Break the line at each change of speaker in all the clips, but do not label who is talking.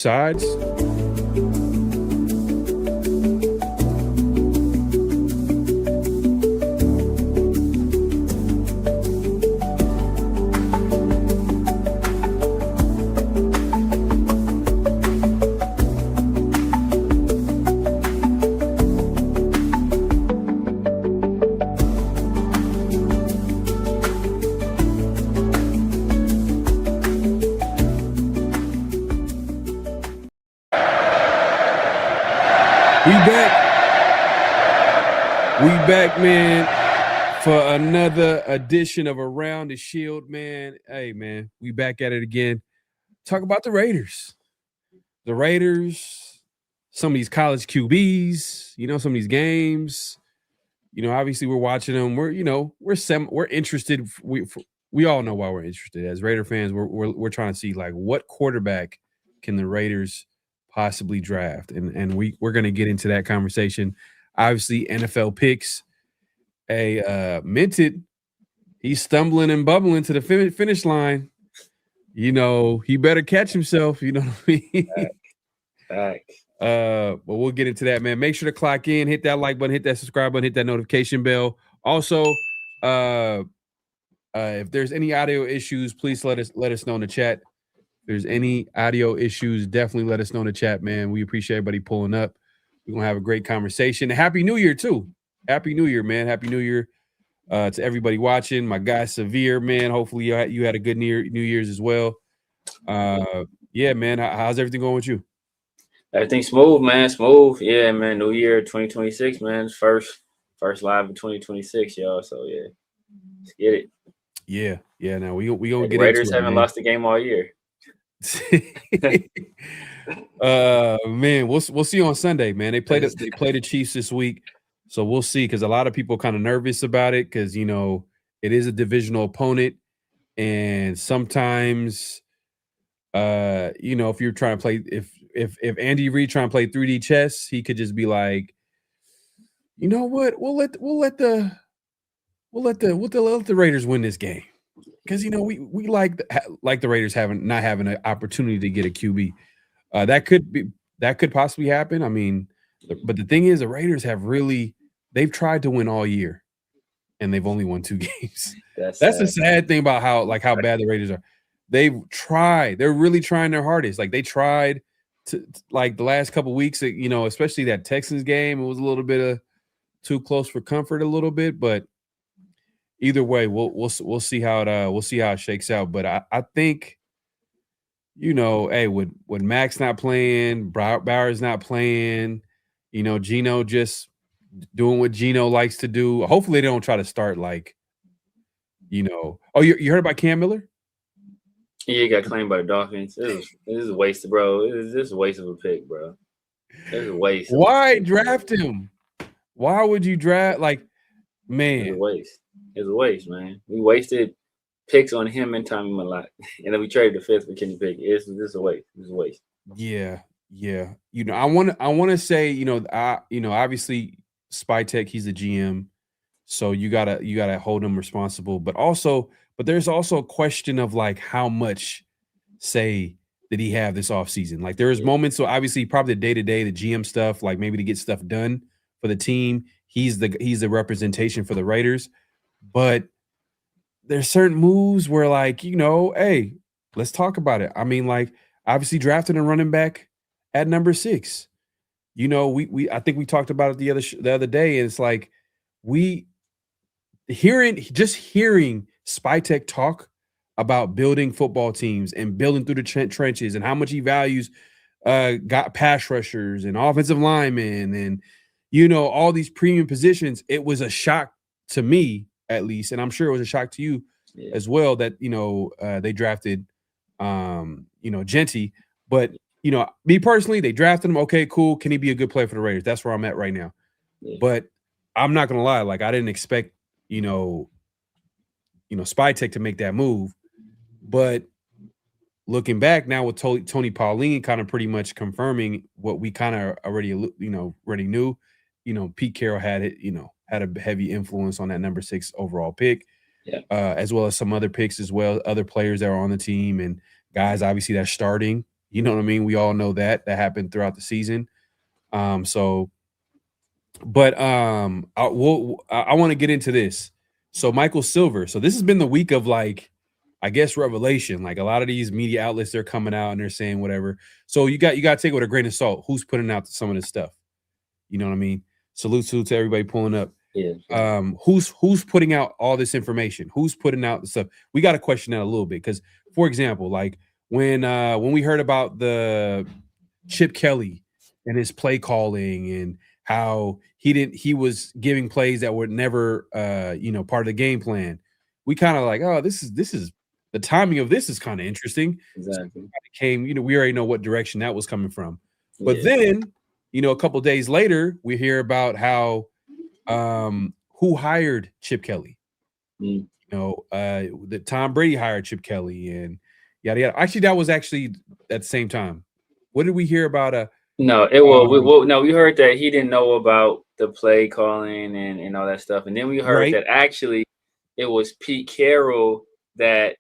sides. We back, man, for another edition of Around the Shield, man. Hey, man, we back at it again. Talk about the Raiders. The Raiders, some of these college QBs, some of these games. Obviously we're watching them. We're interested. We all know why we're interested. As Raider fans, we're trying to see, like, what quarterback can the Raiders possibly draft, and we're going to get into that conversation. Obviously, NFL picks. Minted, he's stumbling and bubbling to the finish line. He better catch himself. You know what I mean?
Facts.
But we'll get into that, man. Make sure to clock in, hit that like button, hit that subscribe button, hit that notification bell. Also, if there's any audio issues, please let us know in the chat. If there's any audio issues, definitely let us know in the chat, man. We appreciate everybody pulling up. We're gonna have a great conversation. And Happy New Year too. Happy New Year, man. Happy New Year to everybody watching. My guy Severe, man. Hopefully you had a good New Year's as well. Yeah, man. How's everything going with you?
Everything smooth, man. Smooth. Yeah, man. New Year 2026, man. First live in 2026, y'all. So yeah, let's get it.
Yeah. Now we gonna get
Raiders
into it,
haven't
man.
lost a game all year.
Man, we'll see you on Sunday, man. They play the Chiefs this week, so we'll see, because a lot of people are kind of nervous about it, because it is a divisional opponent, and sometimes if you're trying to play, if Andy Reid trying to play 3D chess, he could just be like, you know what, we'll let the Raiders win this game, because we like the Raiders not having an opportunity to get a QB. That could possibly happen. I mean, but the thing is, the Raiders they've tried to win all year, and they've only won 2 games. That's the sad thing about how bad the Raiders are. They've tried. They're really trying their hardest. Like, they tried to, like, the last couple of weeks, especially that Texans game, it was a little bit of too close for comfort a little bit, but either way, we'll see how it shakes out. But I think, hey, with Max not playing, Bauer's not playing, Geno just doing what Geno likes to do. Hopefully they don't try to start oh, you heard about Cam Miller?
Yeah, he got claimed by the Dolphins. This is a waste, bro. This is a waste of a pick, bro. This is a waste.
Why draft him? Why would you draft, man?
It's a waste. It's a waste, man. We wasted picks on him and Tommy Malott, and then we traded the 5th for Kenny Pickett. This is a waste. It's a waste.
Yeah. I want to say, obviously Spytek, he's the GM, so you gotta hold him responsible. But there's also a question of, like, how much say did he have this offseason? Like, there's moments, so obviously probably the day-to-day, the GM stuff, like maybe to get stuff done for the team. He's the representation for the Raiders. But there's certain moves where, like, hey, let's talk about it. I mean, like, obviously drafting a running back at number 6. I think we talked about it the other day, and it's like hearing Spytek talk about building football teams and building through the trenches, and how much he values got pass rushers and offensive linemen and all these premium positions. It was a shock to me, at least, and I'm sure it was a shock to you as well, that they drafted Genty. But me personally, they drafted him. Okay, cool. Can he be a good player for the Raiders? That's where I'm at right now. Yeah. But I'm not gonna lie, like, I didn't expect Spytek to make that move. But looking back now with Tony Pauline kind of pretty much confirming what we kind of already knew. Pete Carroll had a heavy influence on that number 6 overall pick. As well as some other picks as well, other players that are on the team and guys obviously that's starting You know what I mean? We all know that happened throughout the season. But I want to get into this. So Michael Silver. So this has been the week of like, I guess, revelation. Like a lot of these media outlets, they're coming out and they're saying whatever. So you got to take it with a grain of salt. Who's putting out some of this stuff? You know what I mean? Salute to everybody pulling up.
Yeah.
Who's putting out all this information? Who's putting out the stuff? We got to question that a little bit because, for example, like when we heard about the Chip Kelly and his play calling and how he was giving plays that were never part of the game plan. We kind of like, oh, this is the timing of this is kind of interesting.
Exactly.
So we already know what direction that was coming from. But then, a couple of days later, we hear about how who hired Chip Kelly. That Tom Brady hired Chip Kelly and yada yada. Actually, that was at the same time. What did we hear about?
No, we heard that he didn't know about the play calling and all that stuff, and then we heard that actually it was Pete Carroll that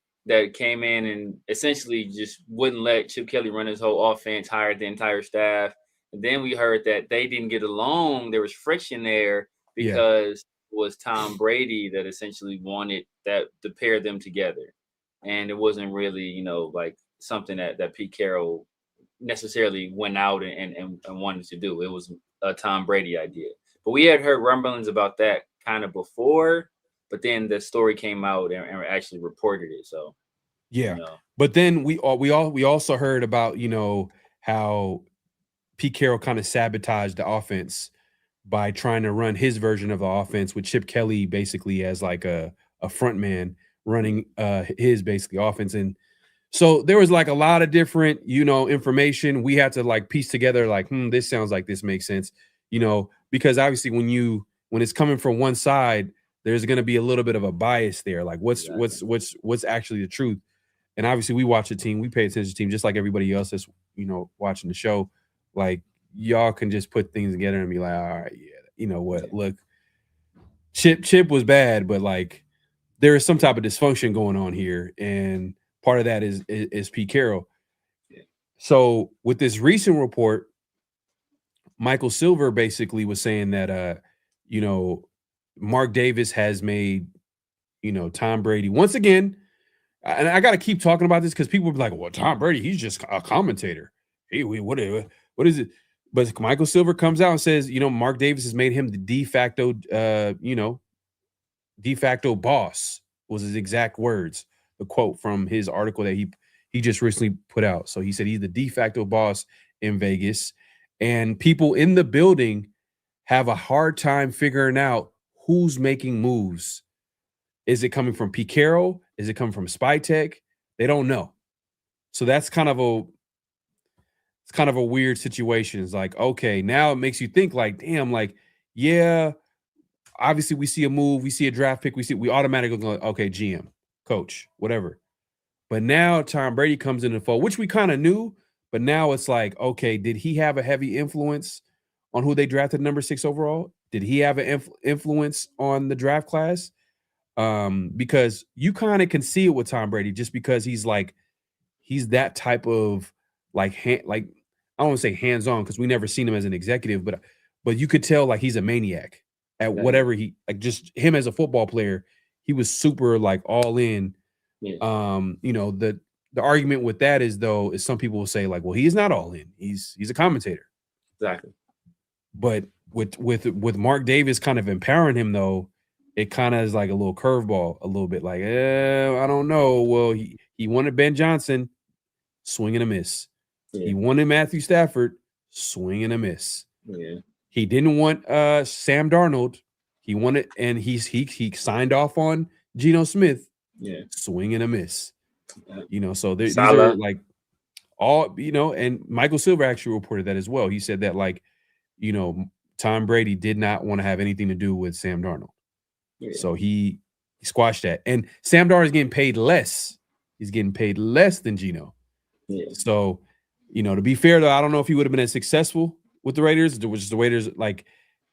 came in and essentially just wouldn't let Chip Kelly run his whole offense, hired the entire staff, and then we heard that they didn't get along. There was friction there because it was Tom Brady that essentially wanted that to pair them together, and it wasn't really like something that Pete Carroll necessarily went out and wanted to do. It was a Tom Brady idea. But we had heard rumblings about that kind of before, but then the story came out and actually reported it. So
but then we also heard about how Pete Carroll kind of sabotaged the offense by trying to run his version of the offense with Chip Kelly basically as like a front man running his basically offense. And so there was like a lot of different, information we had to like piece together. Like, this sounds like this makes sense, because obviously when it's coming from one side, there's going to be a little bit of a bias there. Like what's actually the truth. And obviously we watch the team, we pay attention to the team just like everybody else that's, watching the show. Like y'all can just put things together and be like, all right, look, Chip was bad, but like there is some type of dysfunction going on here. And part of that is Pete Carroll. So with this recent report, Michael Silver basically was saying that Mark Davis has made Tom Brady once again, and I got to keep talking about this because people will be like, "Well, Tom Brady, he's just a commentator. Hey, what is it?" But Michael Silver comes out and says, Mark Davis has made him the de facto boss was his exact words. The quote from his article that he just recently put out. So he said he's the de facto boss in Vegas, and people in the building have a hard time figuring out who's making moves. Is it coming from Pete Carroll? Is it coming from Spytech? They don't know. So that's kind of a weird situation. It's like, okay, now it makes you think like, damn, like, yeah, obviously we see a move, we see a draft pick, we automatically go, okay, GM, coach, whatever. But now Tom Brady comes in the fold, which we kind of knew, but now it's like, okay, did he have a heavy influence on who they drafted number 6 overall? Did he have an influence on the draft class? Because you kind of can see it with Tom Brady just because he's that type of like I don't want to say hands-on because we never seen him as an executive, but you could tell like he's a maniac at whatever just him as a football player, he was super like all in. The argument with that is some people will say like, well, he is not all in. He's a commentator.
Exactly.
But with Mark Davis kind of empowering him though, it kind of is like a little curveball, a little bit like, I don't know. Well, he wanted Ben Johnson, swing and a miss. Yeah. He wanted Matthew Stafford, swing and a miss.
Yeah.
He didn't want Sam Darnold. He wanted, and he signed off on Geno Smith.
Yeah.
Swing and a miss. So these are like all, and Michael Silver actually reported that as well. He said that like, Tom Brady did not want to have anything to do with Sam Darnold. Yeah. So he squashed that. And Sam Darnold is getting paid less. He's getting paid less than Geno.
Yeah.
So, to be fair though, I don't know if he would have been as successful with the Raiders, which is the Raiders like,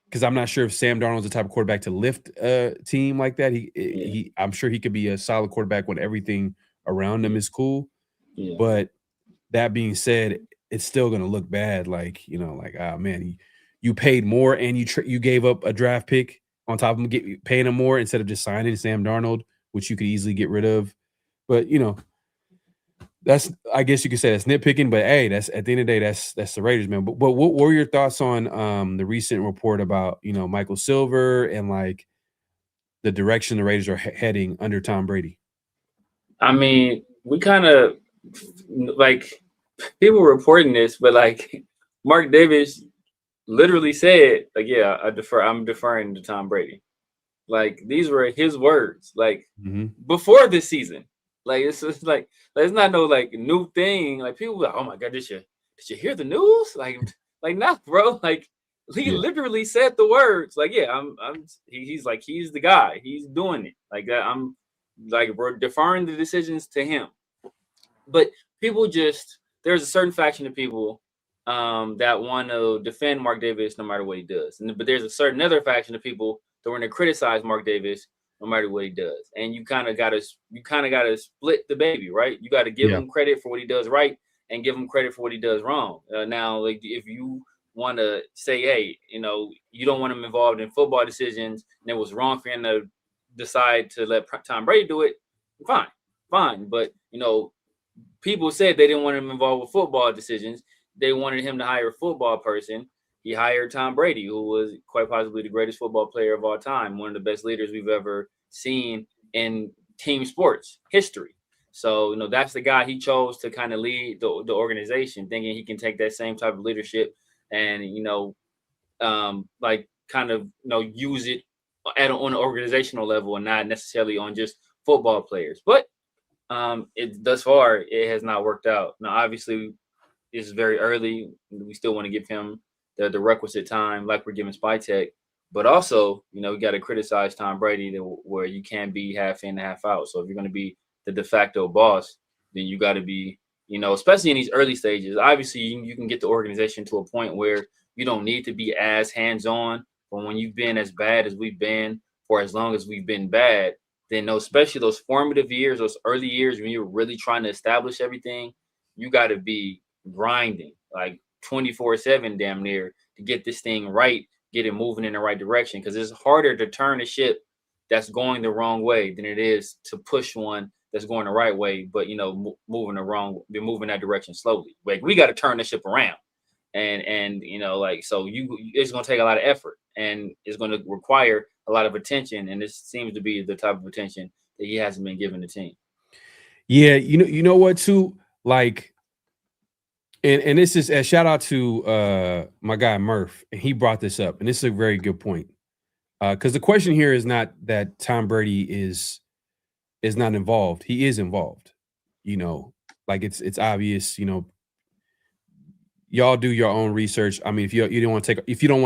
because I'm not sure if Sam Darnold's the type of quarterback to lift a team like that. I'm sure he could be a solid quarterback when everything around him is cool.
Yeah.
But that being said, it's still going to look bad. Like, oh man, you paid more and you gave up a draft pick on top of him, paying him more instead of just signing Sam Darnold, which you could easily get rid of. But that's, I guess you could say that's nitpicking. But hey, that's at the end of the day, that's the Raiders, man. But what were your thoughts on the recent report about Michael Silver and like the direction the Raiders are heading under Tom Brady?
I mean, we kind of like people reporting this, but like Mark Davis literally said, like, yeah, I'm deferring to Tom Brady. Like these were his words, like before this season. Like it's just like it's not no like new thing. Like people like, oh my god, did you hear the news? Like nah, bro. Like he literally said the words. Like, yeah, he's like he's the guy. He's doing it. Like that. I'm like we're deferring the decisions to him. But people there's a certain faction of people that want to defend Mark Davis no matter what he does. But there's a certain other faction of people that want to criticize Mark Davis no matter what he does. And you kind of got to split the baby, right? You got to give him credit for what he does right and give him credit for what he does wrong. Now, like if you want to say, hey, you don't want him involved in football decisions and it was wrong for him to decide to let Tom Brady do it, fine. But, people said they didn't want him involved with football decisions. They wanted him to hire a football person. He hired Tom Brady, who was quite possibly the greatest football player of all time, one of the best leaders we've ever seen in team sports history. So, that's the guy he chose to kind of lead the organization, thinking he can take that same type of leadership and, use it on an organizational level and not necessarily on just football players. But thus far, it has not worked out. Now, obviously, it's very early. We still want to give him the requisite time, like we're giving Spytek. But also, we got to criticize Tom Brady where you can't be half in, half out. So if you're going to be the de facto boss, then you got to be, especially in these early stages. Obviously, you can get the organization to a point where you don't need to be as hands-on. But when you've been as bad as we've been for as long as we've been bad, then especially those formative years, those early years when you're really trying to establish everything, you got to be grinding like 24/7 damn near to get this thing right, get it moving in the right direction. Because it's harder to turn a ship that's going the wrong way than it is to push one that's going the right way, but moving that direction slowly. Like we got to turn the ship around, and so it's going to take a lot of effort and it's going to require a lot of attention. And this seems to be the type of attention that he hasn't been given the team.
Yeah, you know what too, like. And this is a shout out to my guy Murph, and he brought this up, and this is a very good point. Because the question here is not that Tom Brady is not involved; he is involved. Like it's obvious. Y'all do your own research. I mean, if you don't want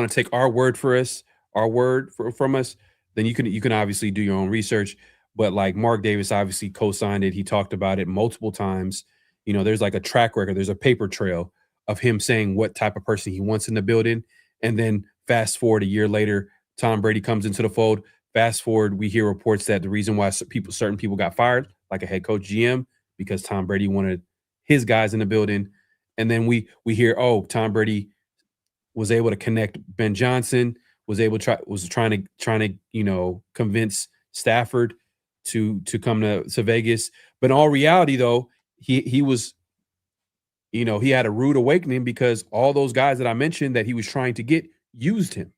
to take our word from us, then you can obviously do your own research. But like Mark Davis obviously co-signed it. He talked about it multiple times. There's like a track record. There's a paper trail of him saying what type of person he wants in the building. And then fast forward a year later, Tom Brady comes into the fold. Fast forward, we hear reports that the reason why certain people got fired, like a head coach GM, because Tom Brady wanted his guys in the building. And then we hear, oh, Tom Brady was able to connect Ben Johnson, was trying to convince Stafford to come to Vegas. But in all reality, though, he was, he had a rude awakening because all those guys that I mentioned that he was trying to get used him.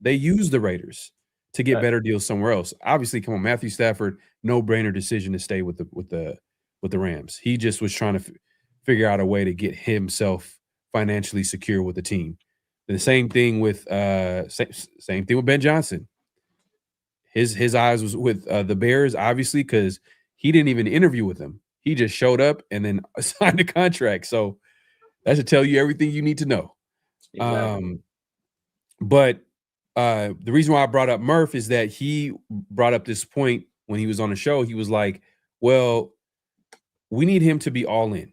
They used the Raiders to get better deals somewhere else. Obviously, come on, Matthew Stafford, no-brainer decision to stay with the Rams. He just was trying to figure out a way to get himself financially secure with the team. The same thing with same thing with Ben Johnson. His eyes was with the Bears, obviously, because he didn't even interview with them. He just showed up and then signed a contract. So that should tell you everything you need to know. Exactly. But the reason why I brought up Murph is that he brought up this point when he was on the show. He was like, well, we need him to be all in.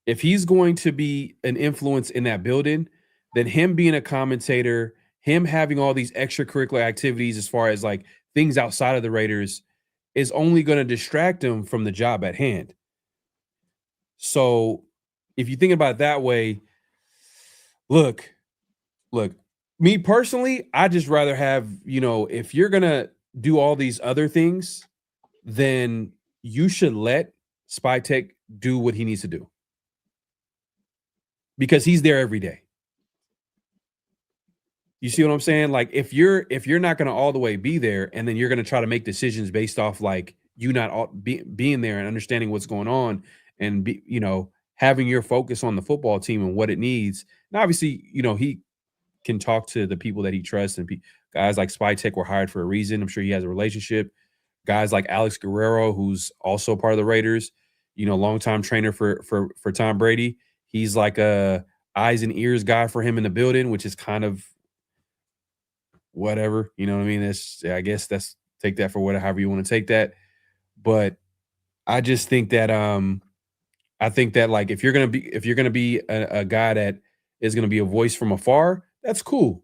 If he's going to be an influence in that building, then him being a commentator, him having all these extracurricular activities as far as like things outside of the Raiders is only going to distract him from the job at hand. So if you think about it that way, look, me personally, I just rather have, if you're gonna do all these other things, then you should let Spy Tech do what he needs to do. Because he's there every day. You see what I'm saying? Like if you're not going to all the way be there, and then you're going to try to make decisions based off like you not being there and understanding what's going on, and having your focus on the football team and what it needs. And obviously, he can talk to the people that he trusts, and guys like Spy Tech were hired for a reason. I'm sure he has a relationship. Guys like Alex Guerrero, who's also part of the Raiders, longtime trainer for Tom Brady. He's like a eyes and ears guy for him in the building, which is kind of whatever, you know what I mean? I guess that's take that for however you want to take that. But I just think that I think that like if you're gonna be a guy that is gonna be a voice from afar, that's cool.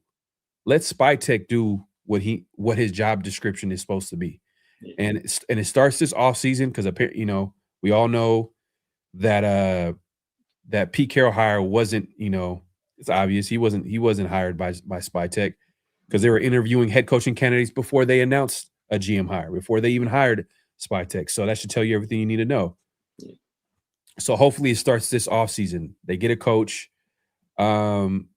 Let Spy Tech do what his job description is supposed to be.
Yeah.
And it starts this offseason because we all know that that Pete Carroll hire wasn't, it's obvious he wasn't hired by Spy Tech, because they were interviewing head coaching candidates before they announced a GM hire, before they even hired Spy Tech. So that should tell you everything you need to know. Yeah. So hopefully it starts this offseason. They get a coach, and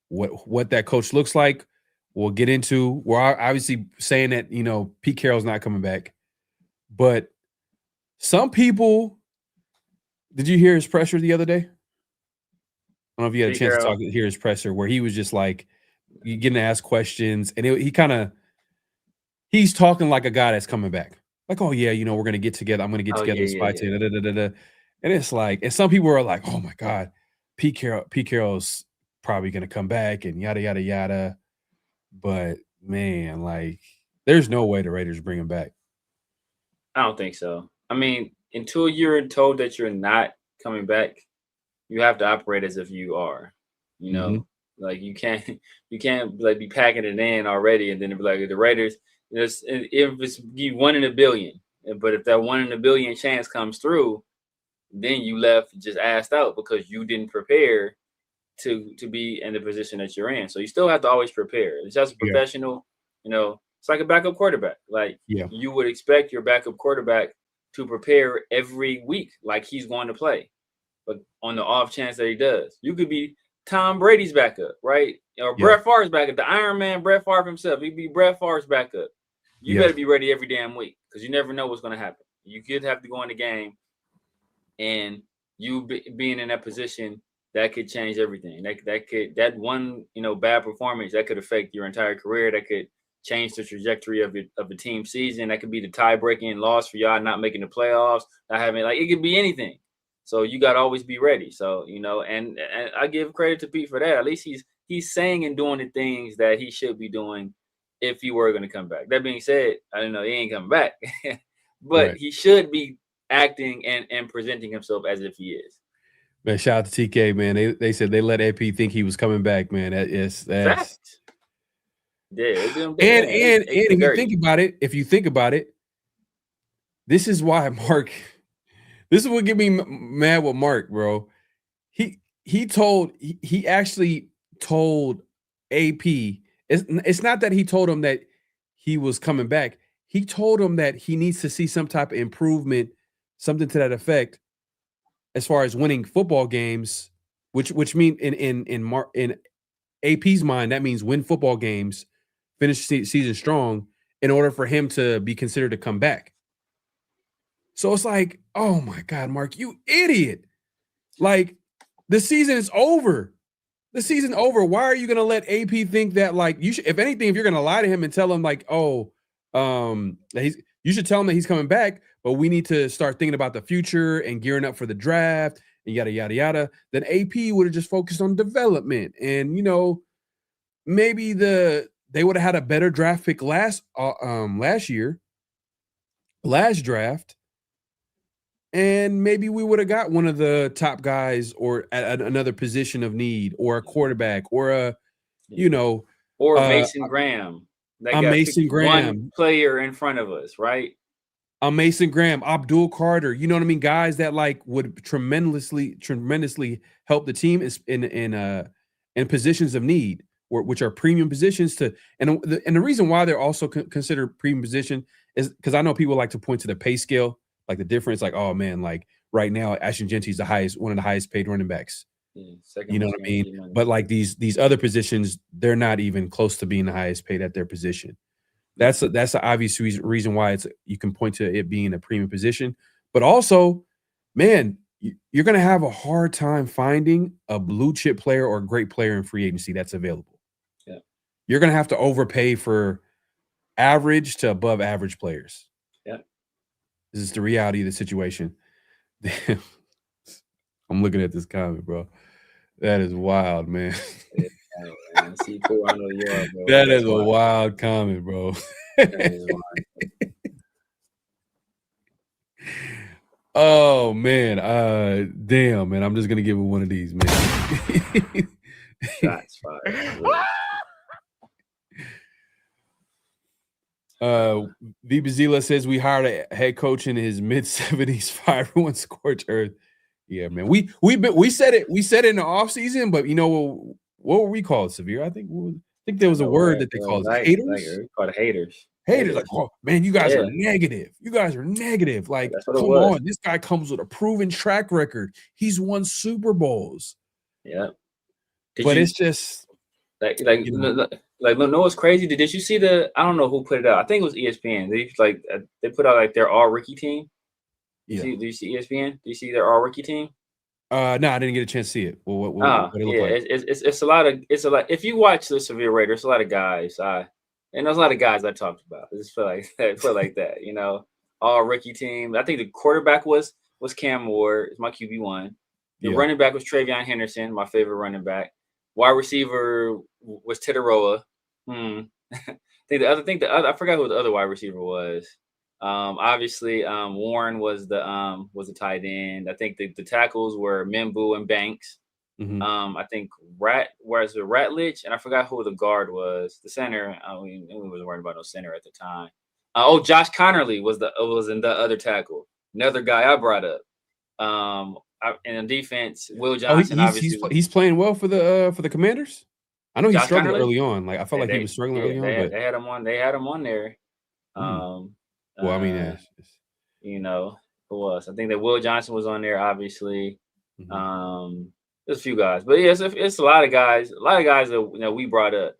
what that coach looks like, we'll get into. We're obviously saying that Pete Carroll's not coming back, but some people. Did you hear his presser the other day? I don't know if you had a chance to hear his presser, where he was just like getting to ask questions, and he's talking like a guy that's coming back. Like, oh yeah, we're gonna get together. I'm gonna get together with Spy Tech. And it's like, and some people are like, oh my God, Pete Carroll's probably gonna come back and yada yada yada. But man, like, there's no way the Raiders bring him back.
I don't think so. I mean, until you're told that you're not coming back, you have to operate as if you are. Like you can't like be packing it in already, and then be like the Raiders. If it's you 1 in a billion, but if that 1 in a billion chance comes through, then you left just assed out because you didn't prepare to be in the position that you're in. So you still have to always prepare. It's just a professional, it's like a backup quarterback. Like you would expect your backup quarterback to prepare every week like he's going to play. But on the off chance that he does, you could be Tom Brady's backup, right? Or Brett Favre's backup, the Iron Man, Brett Favre himself. He'd be Brett Favre's backup. You better be ready every damn week, because you never know what's going to happen. You could have to go in the game, and you being in that position, that could change everything. That one bad performance that could affect your entire career. That could change the trajectory of the team season. That could be the tie-breaking loss for y'all not making the playoffs. Not having it could be anything. So you got to always be ready. So and I give credit to Pete for that. At least he's saying and doing the things that he should be doing if he were going to come back. That being said, I don't know, he ain't coming back, but he should be acting and presenting himself as if he is.
Man, shout out to TK, man. They said they let AP think he was coming back, man. That's fact. Yeah. And if you think about it, this is why Mark. This is what get me mad with Mark, bro. He actually told AP. It's not that he told him that he was coming back. He told him that he needs to see some type of improvement, something to that effect, as far as winning football games, which mean in AP's mind, that means win football games, finish season strong, in order for him to be considered to come back. So it's like, oh my God, Mark, you idiot. Like, the season is over. The season over. Why are you going to let AP think that, like, you should, if anything, if you're going to lie to him and tell him like, you should tell him that he's coming back, but we need to start thinking about the future and gearing up for the draft and yada, yada, yada. Then AP would have just focused on development. And, maybe they would have had a better draft pick last draft. And maybe we would have got one of the top guys, or at another position of need, or a quarterback, or or
Mason Graham. Mason Graham, one player in front of us, right?
Mason Graham, Abdul Carter, you know what I mean? Guys that like would tremendously help the team is in positions of need, which are premium positions and the reason why they're also considered premium position is because I know people like to point to the pay scale, like the difference, like, oh man, like right now, Ashton Genty's one of the highest paid running backs. You know what I mean? But like these other positions, they're not even close to being the highest paid at their position. That's the obvious reason why you can point to it being a premium position. But also, man, you're going to have a hard time finding a blue chip player or a great player in free agency that's available.
Yeah.
You're going to have to overpay for average to above average players.
Yeah.
This is the reality of the situation. I'm looking at this comment, bro. That is wild, man.
Yeah. See, cool. I know you are, bro.
That is a wild comment, bro. Oh man, damn, man. I'm just gonna give it one of these, man.
Shots fired.
V Bazila says we hired a head coach in his mid-70s, fire everyone scorched earth. Yeah, man. We said it in the offseason, but you know what were we called, Severe? I think there was a word that they called haters.
Called haters.
Haters, like, oh man, you guys are negative. You guys are negative. Like, come on, this guy comes with a proven track record. He's won Super Bowls.
Yeah,
it's just
like no, what's crazy? Did you see I don't know who put it out. I think it was ESPN. They put out like their all rookie team. Do you see ESPN? Do you see their all rookie team?
No, I didn't get a chance to see it. Well, what it look like?
It's a lot. If you watch the Severe Raiders, it's a lot of guys. And there's a lot of guys I talked about. I just feel like that, you know, all rookie team. I think the quarterback was Cam Ward, it's my QB1. The running back was Travion Henderson, my favorite running back. Wide receiver was Titaroa. I I forgot who the other wide receiver was. Obviously, Warren was the tight end. I think the tackles were Mimbu and Banks.
Mm-hmm.
I think Ratledge, and I forgot who the guard was. The center, we wasn't worried about no center at the time. Josh Connerly was in the other tackle. Another guy I brought up. In defense, Will Johnson.
He's playing well for the Commanders. I know he struggled early on. Like I felt like he was struggling early on. But
they had him on there.
Well, I mean,
you know who else? I think that Will Johnson was on there. Obviously.
Mm-hmm.
There's a few guys, but yeah, it's a lot of guys. A lot of guys that we brought up,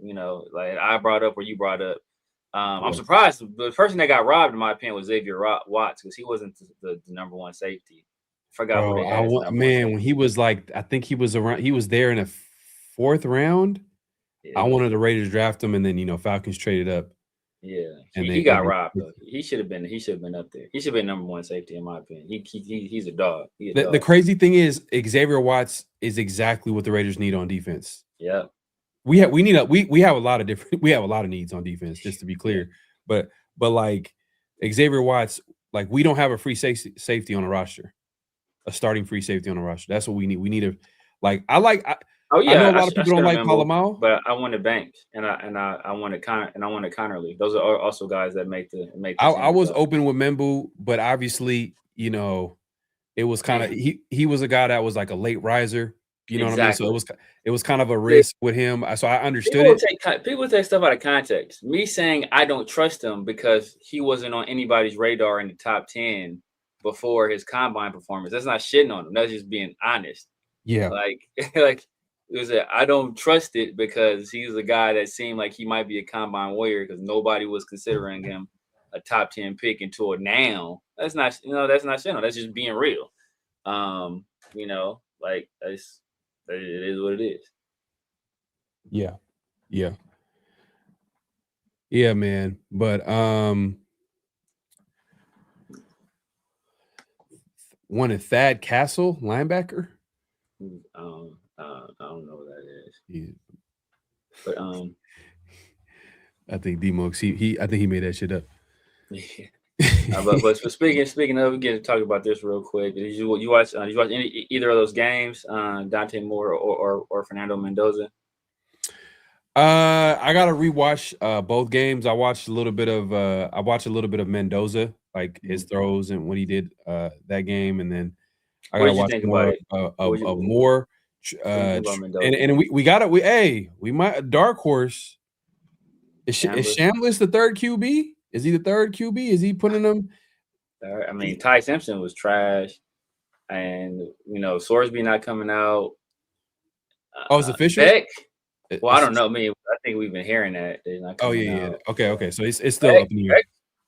like I brought up or you brought up. I'm surprised the person that got robbed, in my opinion, was Xavier Watts because he wasn't the number one safety. I forgot who they had.
When he was like, I think he was there in a 4th round. Yeah. I wanted the Raiders to draft him, and then Falcons traded up.
Yeah, and he got robbed. Though. He should have been up there. He should have been number one safety, in my opinion. He's a dog.
The crazy thing is Xavier Watts is exactly what the Raiders need on defense.
Yeah,
we have a lot of needs on defense, just to be clear. But like Xavier Watts, like we don't have a free safety on the roster, a starting free safety on the roster. That's what we need. We need I know a lot of people don't like Palomao,
but I wanted Banks and I wanted Connerly. Those are also guys that make the.
I was open with Membu, but obviously, it was kind of he was a guy that was like a late riser. You know what I mean? So it was kind of a risk with him. So I understood
people take stuff out of context. Me saying I don't trust him because he wasn't on anybody's radar in the top 10 before his combine performance. That's not shitting on him. That's just being honest.
Yeah,
like. It was I don't trust it because he's a guy that seemed like he might be a combine warrior because nobody was considering him a top 10 pick until now. That's not that's not shit. That's just being real. Like it is what it is.
Yeah, man. But wanted Thad Castle, linebacker.
I don't know what that is.
Yeah.
But
I think D-Mox, I think he made that shit up.
Yeah. But speaking of, we get to talk about this real quick. Did you watch either of those games? Dante Moore or Fernando Mendoza?
I gotta rewatch both games. I watched a little bit of Mendoza. like his throws and what he did that game, and then I
What
gotta
did you
watch
think
more
about it?
of more.
About Mendoza?
And we might dark horse. Is Shambliss the third QB? Is he the third QB? Is he putting them?
I mean, Ty Simpson was trash, and Sorsby not coming out.
Oh, it's official.
Beck. Well, I don't know. I mean, I think we've been hearing that they're not coming out.
Okay. So it's still up in the air.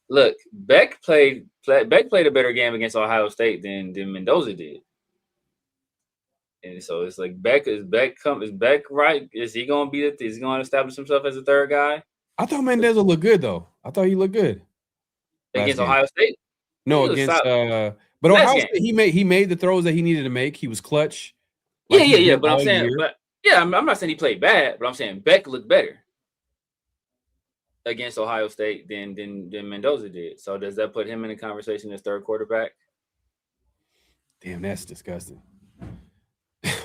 Look, Beck played a better game against Ohio State than Mendoza did. And so it's like is Beck right? Is he going to is he going to establish himself as a third guy?
I thought Mendoza looked good though. I thought he looked good
against Ohio State.
No, against but Ohio State he made the throws that he needed to make. He was clutch.
Yeah. But I'm saying, I'm not saying he played bad, but I'm saying Beck looked better against Ohio State than Mendoza did. So does that put him in the conversation as third quarterback?
Damn, that's disgusting.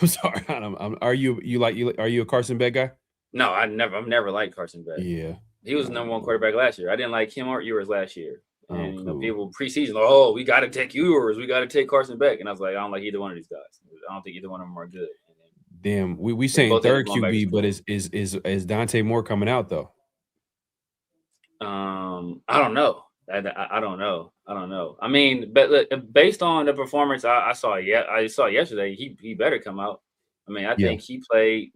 I'm sorry. Are you a Carson Beck guy?
No, I've never liked Carson Beck.
Yeah,
he was the number one quarterback last year. I didn't like him or Ewers last year. And cool. People preseason, we got to take Ewers, we got to take Carson Beck, and I was like, I don't like either one of these guys. I don't think either one of them are good.
Damn, we saying third QB, but is Dante Moore coming out though?
I don't know. I don't know. I mean, but look, based on the performance I saw yesterday, he better come out. I mean, I think he played,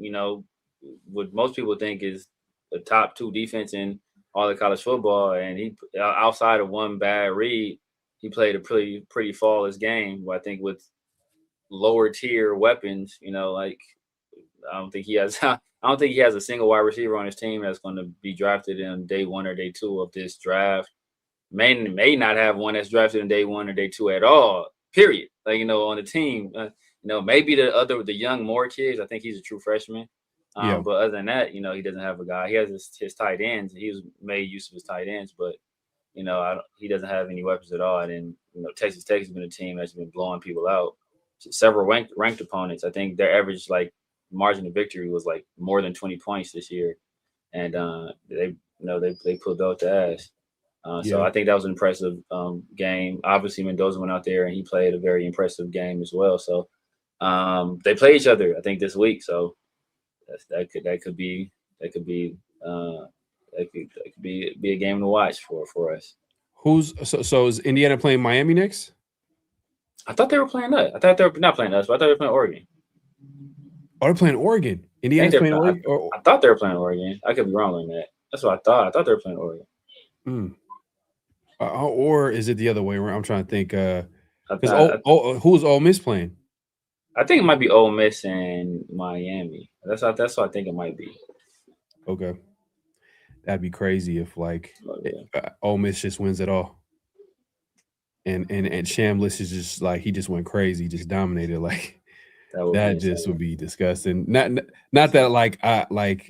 what most people think is the top 2 defense in all of college football, and he, outside of one bad read, he played a pretty flawless game. I think with lower tier weapons, like I don't think he has a single wide receiver on his team that's going to be drafted in day 1 or day 2 of this draft. May not have one that's drafted in day 1 or day 2 at all. Period. On the team, maybe the young Moore kids. I think he's a true freshman. But other than that, he doesn't have a guy. He has his tight ends. He was made use of his tight ends, but he doesn't have any weapons at all. And Texas Tech has been a team that's been blowing people out. Several ranked opponents. I think their average margin of victory was more than 20 points this year, and they pulled out the ass. So I think that was an impressive game. Obviously, Mendoza went out there and he played a very impressive game as well. So they play each other, I think, this week. So that could be a game to watch for us.
So is Indiana playing Miami next?
I thought they were playing us. I thought they were not playing us, but I thought they were playing Oregon.
Oh, they're playing Oregon. Indiana's playing Oregon.
I thought they were playing Oregon. I could be wrong on that. That's what I thought. I thought they were playing Oregon.
Or is it the other way around? I'm trying to think. Who's Ole Miss playing?
I think it might be Ole Miss and Miami. That's what I think it might be.
Okay, that'd be crazy if Ole Miss just wins it all, and Shambliss is just he just went crazy, just dominated that just would be disgusting. Not that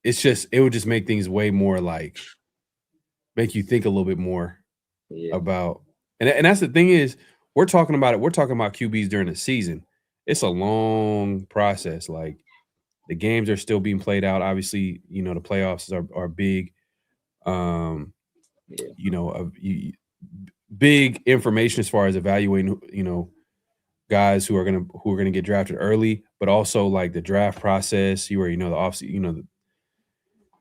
it's just it would just make things way more make you think a little bit more about and that's the thing is we're talking about QBs during the season. It's a long process. The games are still being played out. Obviously, the playoffs are big. Big information as far as evaluating, guys who are gonna get drafted early, but also the draft process. The offseason,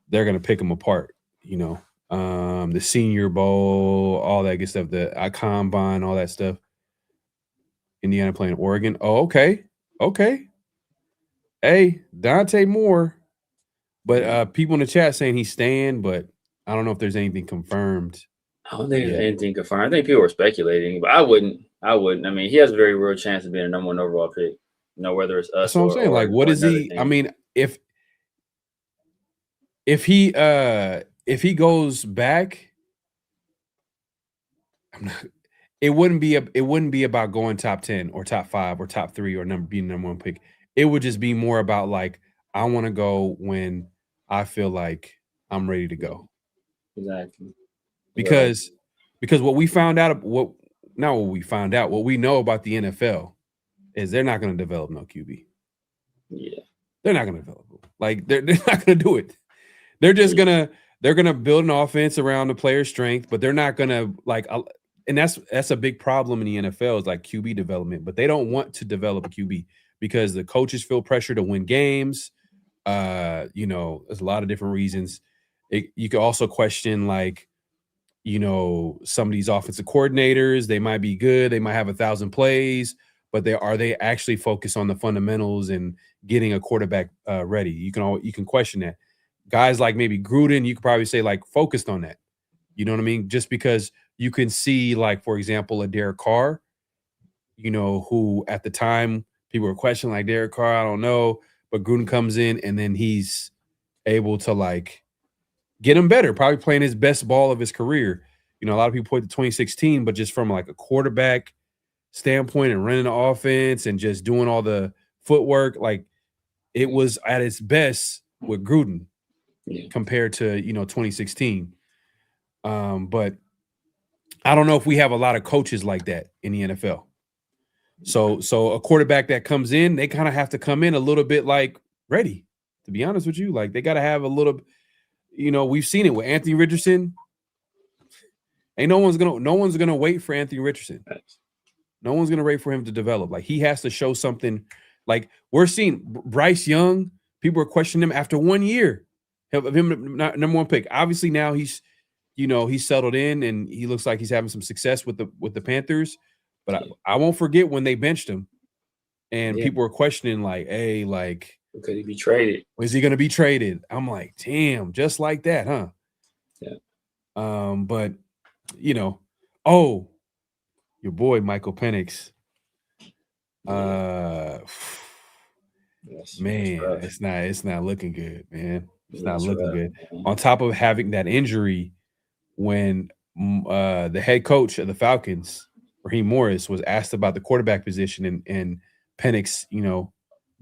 they're gonna pick them apart. The Senior Bowl, all that good stuff, the Combine, all that stuff. Indiana playing Oregon. Oh, okay. Hey, Dante Moore. But people in the chat saying he's staying, but I don't know if there's anything confirmed.
I don't think there's anything confirmed. I think people were speculating, but I wouldn't. I mean, he has a very real chance of being a number 1 overall pick. Whether it's us.
That's what I'm saying. What is he? Team. I mean, if he goes back, it wouldn't be about going top 10 or top 5 or top 3 or being number 1 pick. It would just be more about I want to go when I feel like I'm ready to go.
Exactly.
Because what we know about the NFL is they're not going to develop no QB.
Yeah.
They're not going to develop it. They're not going to do it. They're just they're gonna build an offense around the player's strength, but they're not gonna and that's a big problem in the NFL is like QB development, but they don't want to develop a QB because the coaches feel pressure to win games. You know, there's a lot of different reasons. You could also question like, you know, some of these offensive coordinators, they might be good, they might have 1,000 plays, but are they actually focused on the fundamentals and getting a quarterback ready? You can question that. Guys like maybe Gruden, you could probably say like focused on that. You know what I mean? Just because you can see like, for example, a Derek Carr, you know, who at the time people were questioning like Derek Carr, I don't know, but Gruden comes in and then he's able to like get him better, probably playing his best ball of his career. You know, a lot of people point to 2016, but just from like a quarterback standpoint and running the offense and just doing all the footwork, like it was at its best with Gruden compared to, you know, 2016. But I don't know if we have a lot of coaches like that in the NFL. So a quarterback that comes in, they kind of have to come in a little bit like ready, to be honest with you. Like they got to have a little, you know, we've seen it with Anthony Richardson. No one's gonna wait for Anthony Richardson. No one's gonna wait for him to develop. Like he has to show something. Like we're seeing Bryce Young. People are questioning him after 1 year of him not number one pick. Obviously now he's settled in and he looks like he's having some success with the Panthers. But I won't forget when they benched him, and people were questioning like, "Hey, like,
could he be traded?
Is he going to be traded?" I'm like, "Damn, just like that, huh?"
Yeah.
But you know, your boy Michael Penix. Man, it's not looking good, man. It's not looking good. Man. On top of having that injury, when the head coach of the Falcons, Raheem Morris, was asked about the quarterback position and Penix, you know,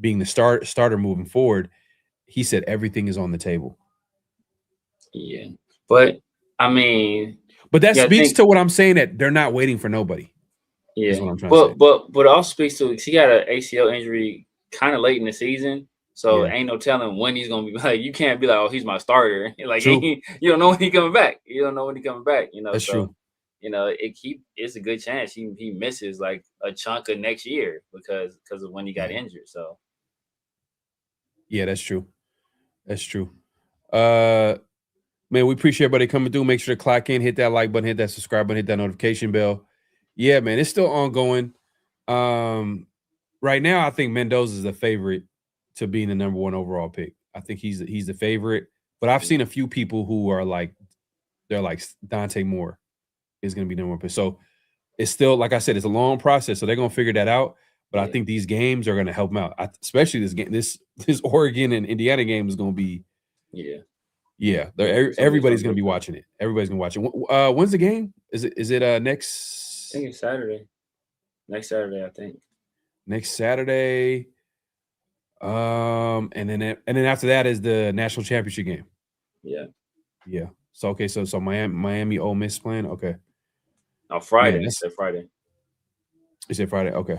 being the starter moving forward, he said everything is on the table.
Yeah, but I mean,
but that speaks to what I'm saying, that they're not waiting for nobody.
Yeah, is what I'm trying to say. But it also speaks to he got an ACL injury kind of late in the season, so ain't no telling when he's gonna be. Like you can't be like, oh, he's my starter. Like you don't know when he's coming back. You don't know when he's coming back. You know,
that's true.
You know, it's a good chance he misses like a chunk of next year because of when he got injured. So
yeah, that's true. That's true. Man, we appreciate everybody coming through. Make sure to clock in, hit that like button, hit that subscribe button, hit that notification bell. Yeah, man, it's still ongoing. Right now, I think Mendoza is the favorite to being the number 1 overall pick. I think he's the favorite. But I've seen a few people who are like, they're like Dante Moore is going to be number 1 pick. So it's still, like I said, it's a long process. So they're going to figure that out. But I think these games are going to help them out. Especially this game, this Oregon and Indiana game is going to be. Yeah. Everybody's going to be watching it. Everybody's going to watch it. When's the game? Is it next?
I think it's Saturday. Next Saturday, I think.
Next Saturday. And then after that is the national championship game. Yeah. So okay, so Miami Ole Miss playing. Okay.
Oh, Friday. It's Friday.
You said Friday. Okay.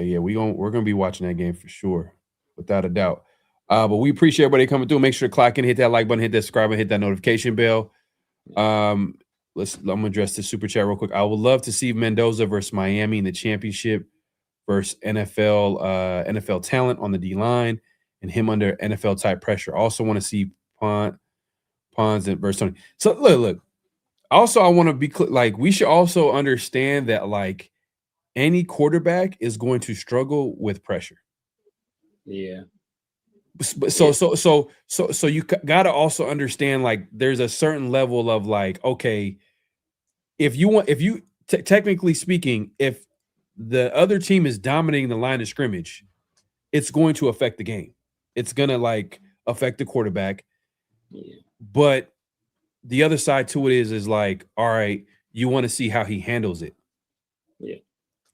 Yeah, we're gonna be watching that game for sure, without a doubt. But we appreciate everybody coming through. Make sure to clock in, hit that like button, hit that subscribe, and hit that notification bell. I'm gonna address the super chat real quick. I would love to see Mendoza versus Miami in the championship versus NFL talent on the D line and him under NFL type pressure. Also want to see Pons and versus Tony. So look. Also, I want to be like, we should also understand that like any quarterback is going to struggle with pressure.
Yeah.
So you got to also understand like there's a certain level of like, okay, technically speaking, if the other team is dominating the line of scrimmage, it's going to affect the game. It's going to like affect the quarterback.
Yeah.
But the other side to it is like, all right, you want to see how he handles it.
Yeah.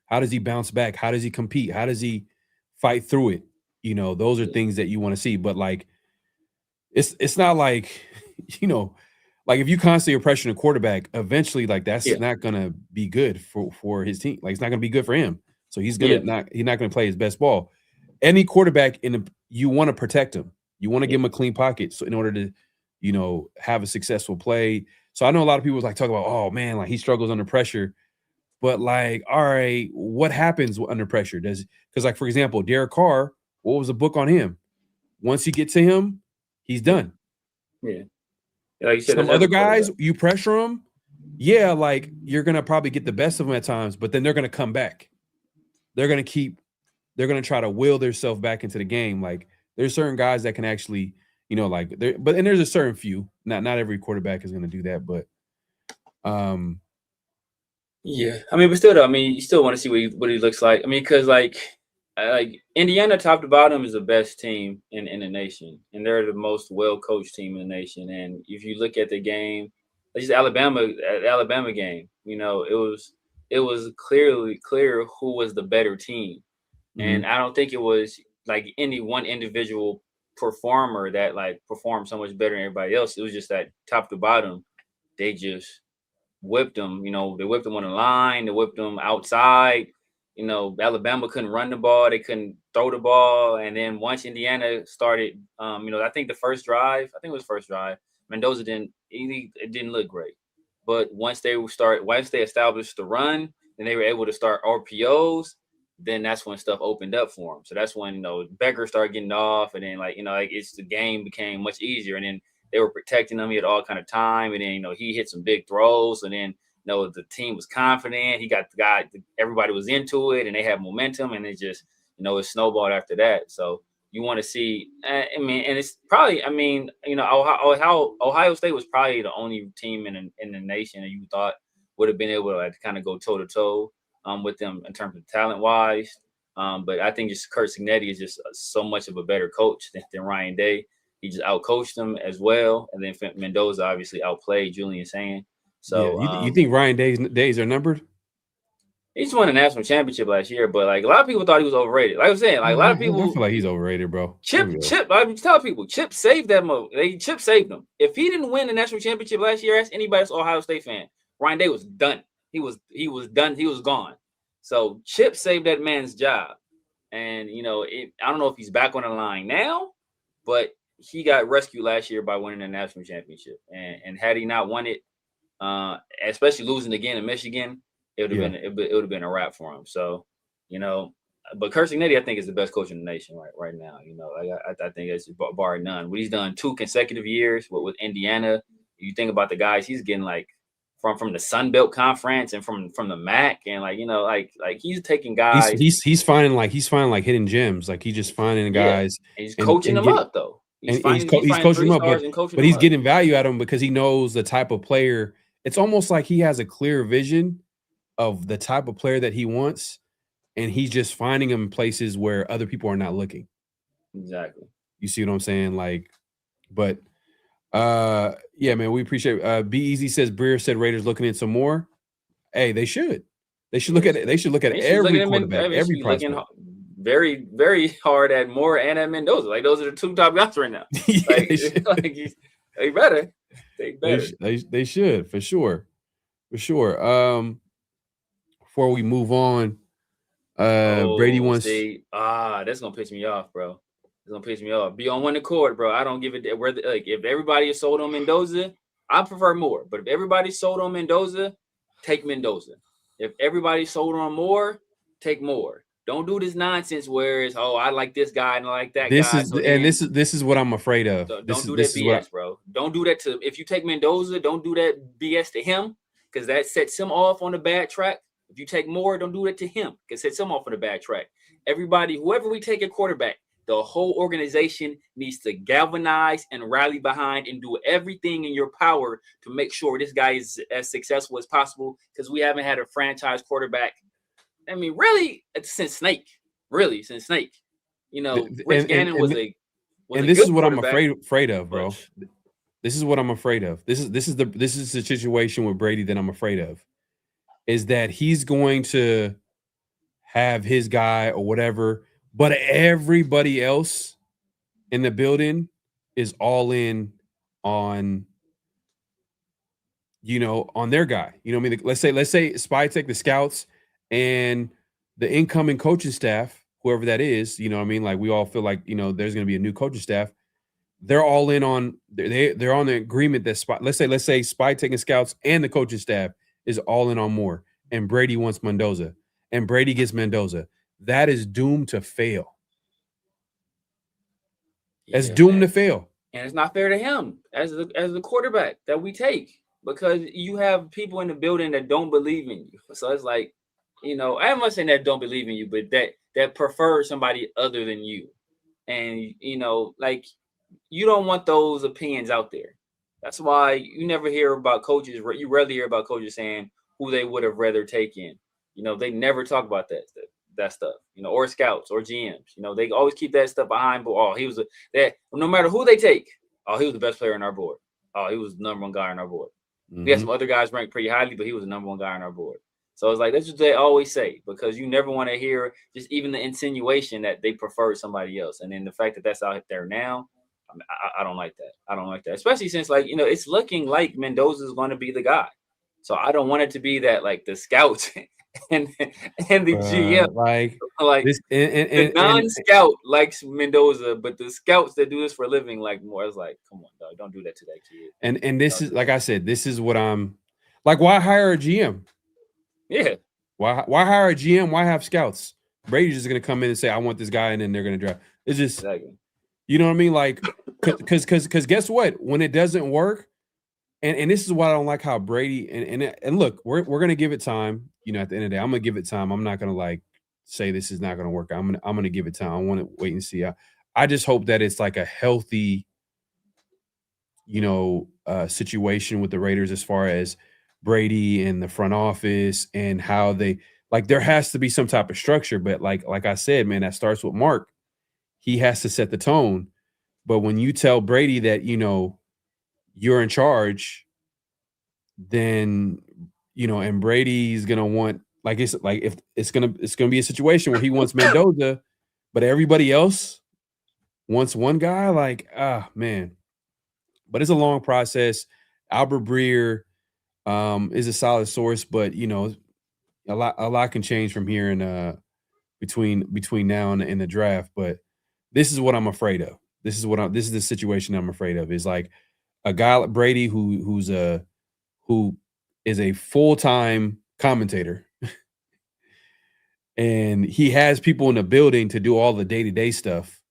How does he bounce back? How does he compete? How does he fight through it? You know, those are things that you want to see. But like, it's not like, you know, like if you constantly are pressuring a quarterback, eventually like that's not gonna be good for his team. Like it's not gonna be good for him. So he's not gonna play his best ball. Any quarterback you want to protect him. You want to give him a clean pocket. So in order to, you know, have a successful play. So I know a lot of people like talk about, oh man, like he struggles under pressure. But like, all right, what happens under pressure? Because like, for example, Derek Carr, what was the book on him? Once you get to him, he's done.
Yeah. Like you said,
some other guys, you pressure them, yeah, like you're gonna probably get the best of them at times, but then they're gonna come back. They're gonna try to will themselves back into the game. Like there's certain guys that can actually, like there, but and there's a certain few. Not every quarterback is gonna do that, but
yeah. I mean, but still though, I mean, you still want to see what he looks like. I mean, because like Indiana top to bottom is the best team in the nation, and they're the most well coached team in the nation. And if you look at the game, it's just Alabama game, it was clearly clear who was the better team. And I don't think it was like any one individual performer that like performed so much better than everybody else. It was just that top to bottom, they just whipped them. They whipped them on the line. They whipped them outside. Alabama couldn't run the ball. They couldn't throw the ball. And then once Indiana started, I think the first drive, Mendoza it didn't look great. But once they established the run, and they were able to start RPOs, then that's when stuff opened up for them. So that's when, Becker started getting off, and then the game became much easier. And then they were protecting him. He had all kind of time. And then, he hit some big throws. And then, the team was confident. He got the guy, everybody was into it, and they had momentum. And it just, it snowballed after that. So you want to see, and it's probably, Ohio State was probably the only team in the nation that you thought would have been able to kind of go toe to toe with them in terms of talent wise. But I think just Curt Cignetti is just so much of a better coach than Ryan Day. He just outcoached them as well. And then Mendoza obviously outplayed Julian Sand. So
yeah, you think Ryan days are numbered?
He just won a national championship last year, but like a lot of people thought he was overrated. Like I'm saying, like a lot of people
I feel like he's overrated, bro.
Chip. I tell people, Chip saved that move. Chip saved them. If he didn't win the national championship last year, ask anybody that's Ohio State fan, Ryan Day was done. He was done. He was gone. So Chip saved that man's job. And I don't know if he's back on the line now, but he got rescued last year by winning the national championship. And had he not won it, especially losing again in Michigan, it would have been a wrap for him. So, but Curt Cignetti, I think, is the best coach in the nation right now. I think it's bar none. What he's done 2 consecutive years with Indiana. You think about the guys he's getting like from the Sun Belt Conference and from the MAC, and he's taking guys.
He's finding hidden gems. Like he's just finding guys.
And he's coaching them up though.
He's coaching them up, but he's getting value out of them because he knows the type of player. It's almost like he has a clear vision of the type of player that he wants, and he's just finding them in places where other people are not looking.
Exactly.
You see what I'm saying? But yeah, man, we appreciate Be Easy says Breer said Raiders looking in some more. Hey, they should. They should look at it. They should look at every quarterback, every prospect.
Very, very hard at Moore and at Mendoza. Like those are the 2 top guys right now. They better.
They should for sure. Before we move on, Brady wants.
That's gonna piss me off, bro. It's gonna piss me off. Be on one accord, bro. I don't give it whether if everybody is sold on Mendoza, I prefer Moore. But if everybody's sold on Mendoza, take Mendoza. If everybody's sold on Moore, take Moore. Don't do this nonsense where it's I like this guy and I like that guy.
This is what I'm afraid of.
Don't do that BS, bro. Don't do that to. If you take Mendoza, don't do that BS to him because that sets him off on a bad track. If you take Moore, don't do that to him because it sets him off on a bad track. Everybody, whoever we take at quarterback, the whole organization needs to galvanize and rally behind and do everything in your power to make sure this guy is as successful as possible because we haven't had a franchise quarterback. I mean, really, since Snake. Rich Gannon was a
this is what I'm afraid of, bro. This is what I'm afraid of. This is the situation with Brady that I'm afraid of. Is that he's going to have his guy or whatever, but everybody else in the building is all in on their guy. You know what I mean? Let's say Spytek, the scouts, and the incoming coaching staff, whoever that is, you know what I mean? Like we all feel like, there's going to be a new coaching staff. They're all in on they're on the agreement that let's say Spytek and scouts and the coaching staff is all in on Moore. and Brady wants Mendoza, and Brady gets Mendoza. That is doomed to fail. It's doomed to fail.
And it's not fair to him as the quarterback that we take, because you have people in the building that don't believe in you. So it's like, I'm not saying that don't believe in you, but that prefer somebody other than you. And, like, you don't want those opinions out there. That's why you never hear about coaches. You rarely hear about coaches saying who they would have rather taken. They never talk about that stuff, or scouts or GMs. They always keep that stuff behind. But he was that no matter who they take, he was the best player on our board. He was the number one guy on our board. Mm-hmm. We had some other guys ranked pretty highly, but he was the number one guy on our board. So it's like, that's what they always say, because you never want to hear just even the insinuation that they prefer somebody else. And then the fact that that's out there now, I don't like that. I don't like that, especially since, like, it's looking like Mendoza is going to be the guy. So I don't want it to be that, like, the scouts and the GM, like this, the non-scout likes Mendoza, but the scouts that do this for a living like more. It's like, come on, dog, don't do that to that kid.
And this is, like I said, this is what I'm like. Why hire a GM?
Yeah.
Why hire a GM? Why have scouts? Brady's just gonna come in and say, I want this guy, and then they're gonna draft. It's just, exactly. You know what I mean? Like, because guess what? When it doesn't work, and this is why I don't like how Brady and look, we're gonna give it time. At the end of the day, I'm gonna give it time. I'm not gonna like say this is not gonna work. I'm gonna give it time. I want to wait and see. I just hope that it's like a healthy, situation with the Raiders as far as Brady and the front office and how they, like, there has to be some type of structure. But like I said, man, that starts with Mark. He has to set the tone. But when you tell Brady that, you're in charge, then, and Brady's going to want, like, it's like, if it's going to be a situation where he wants Mendoza, but everybody else wants one guy, like, man. But it's a long process. Albert Breer is a solid source, but, a lot can change from here and between now and the draft. But this is what I'm afraid of. This is the situation I'm afraid of, is like a guy like Brady who is a full-time commentator and he has people in the building to do all the day-to-day stuff.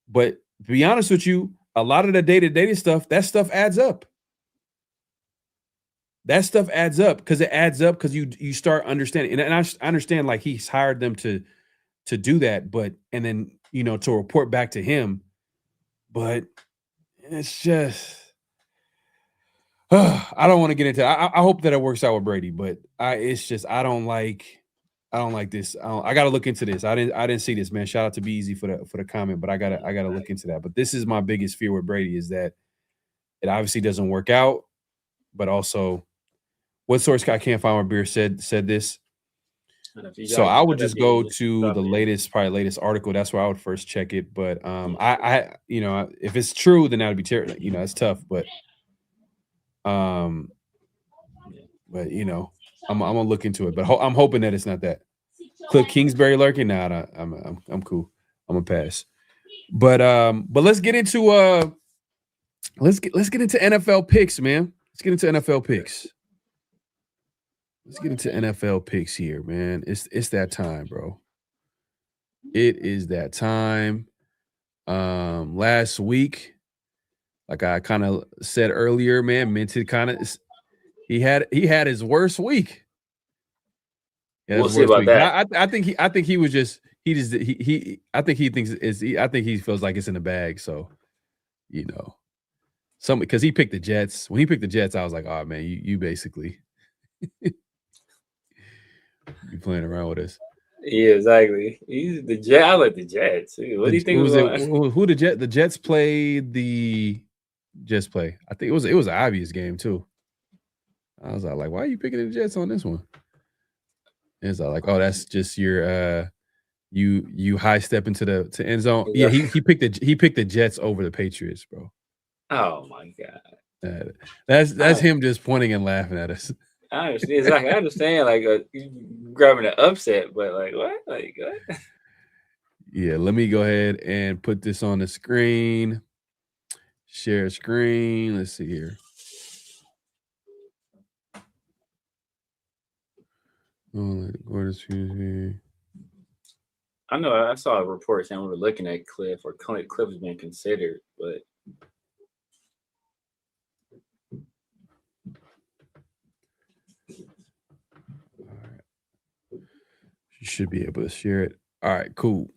But to be honest with you, a lot of the day-to-day stuff, that stuff adds up. That stuff adds up because it adds up because you start understanding. And I understand, like, he's hired them to do that, but and then to report back to him. But it's just I don't want to get into it. I hope that it works out with Brady, but I don't like this. I got to look into this. I didn't see this, man. Shout out to Be Easy for the comment, but I gotta look into that. But this is my biggest fear with Brady, is that it obviously doesn't work out, but also what source I can't find where Beer said this. So I would just go to the latest article. That's where I would first check it. But I if it's true, then that would be terrible. It's tough. But I'm gonna look into it. But I'm hoping that it's not that. Cliff Kingsbury lurking. Nah, I'm cool. I'm gonna pass. But let's get into let's get into NFL picks, man. Let's get into NFL picks. Let's get into NFL picks here, man. It's that time, bro. It is that time. Last week, like I kind of said earlier, man, Minted kind of he had his worst week.
We'll see about that.
I think he was just I think he feels like it's in the bag. So, because he picked the Jets. When he picked the Jets, I was like, oh man, you basically you playing around with us.
Yeah, exactly. He's the Jets. I like the Jets. What do you think
was it? Who the Jets played? The Jets play. I think it was an obvious game too. I was like, why are you picking the Jets on this one? And it's like, oh, that's just your you high step into the end zone. Yeah, he picked the Jets over the Patriots, bro.
Oh my god.
That's him just pointing and laughing at us.
I understand. Exactly. I understand, like, grabbing an upset, but like what? Like what?
Yeah, let me go ahead and put this on the screen. Share screen. Let's see here.
I know I saw a report saying we were looking at Cliff, or Cliff was being considered, but
all right. You should be able to share it. All right, cool.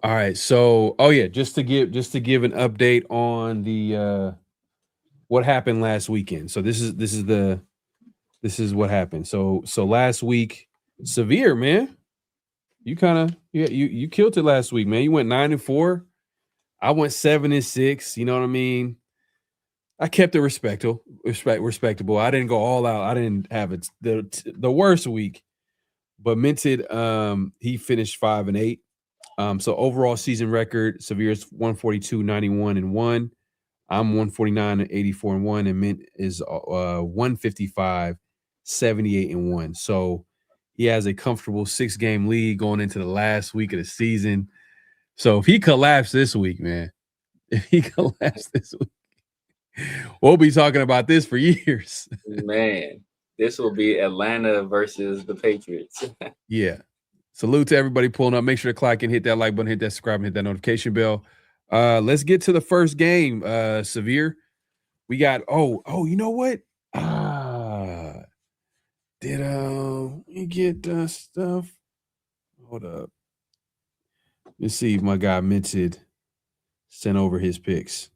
All right, so just to give an update on the what happened last weekend. So this is what happened. So last week, Severe, man. You kind of you killed it last week, man. You went 9-4. I went 7-6. You know what I mean? I kept it respectable. I didn't go all out. I didn't have it the worst week. But Minted, he finished 5-8. So overall season record, Severe's 142-91-1. I'm 149-84-1, and Mint is 155-78-1. So he has a comfortable 6-game lead going into the last week of the season. So if he collapsed this week, man, we'll be talking about this for years.
Man, this will be Atlanta versus the Patriots.
Yeah. Salute to everybody pulling up. Make sure to click and hit that like button, hit that subscribe, and hit that notification bell. Let's get to the first game. Severe. We got you know what? Did we get stuff? Hold up. Let's see if my guy Minted sent over his picks.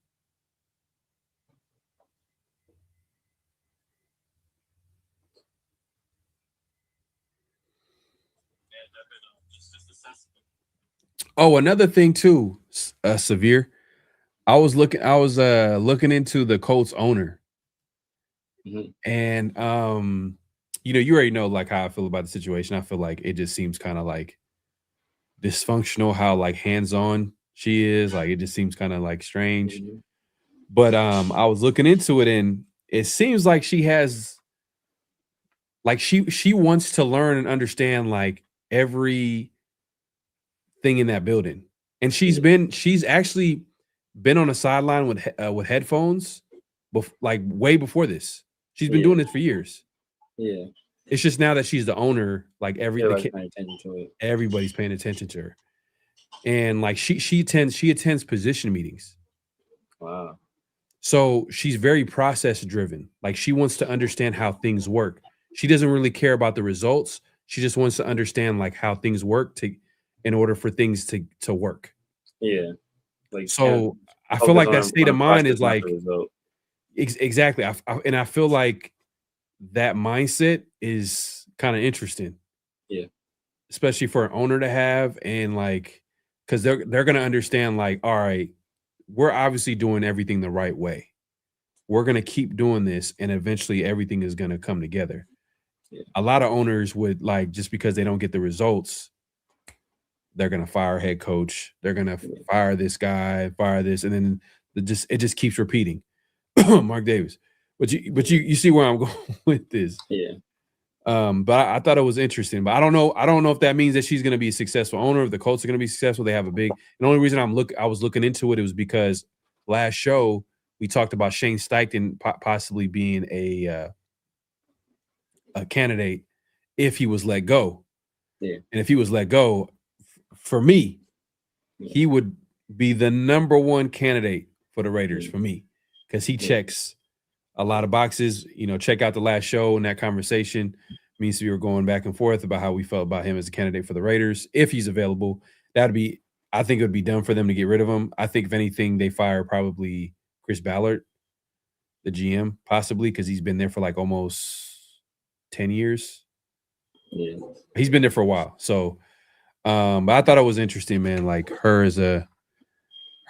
Oh, another thing too, Severe. I was looking into the Colts owner.
Mm-hmm.
And you already know like how I feel about the situation. I feel like it just seems kind of like dysfunctional how like hands-on she is. Like it just seems kind of like strange.
Mm-hmm.
But I was looking into it, and it seems like she has like she wants to learn and understand like every thing in that building. And she's actually been on a sideline with headphones like way before this. She's been doing this for years.
Yeah.
It's just now that she's the owner, like
everybody's paying attention to it.
Everybody's paying attention to her. And like she attends position meetings.
Wow.
So she's very process driven. Like she wants to understand how things work. She doesn't really care about the results. She just wants to understand like how things work in order for things to work.
Yeah. Like
so I feel like that state of mind is like exactly. I feel like that mindset is kind of interesting.
Yeah.
Especially for an owner to have, and like because they're gonna understand like, all right, we're obviously doing everything the right way. We're gonna keep doing this, and eventually everything is gonna come together.
Yeah.
A lot of owners would like just because they don't get the results, they're gonna fire head coach. They're gonna fire this guy, fire this, and then it just keeps repeating. Mark Davis, but you see where I'm going with this.
Yeah.
But I thought it was interesting. But I don't know if that means that she's going to be a successful owner. If the Colts are going to be successful, they have a big. And the only reason I was looking into it was because last show we talked about Shane Steichen possibly being a candidate if he was let go.
Yeah.
And if he was let go, for me, he would be the number one candidate for the Raiders for me because he checks a lot of boxes. Check out the last show and that conversation. Means we were going back and forth about how we felt about him as a candidate for the Raiders. If he's available, I think it would be dumb for them to get rid of him. I think if anything, they fire probably Chris Ballard, the GM, possibly because he's been there for like almost 10 years.
Yeah.
He's been there for a while. So, but I thought it was interesting, man. Like her as an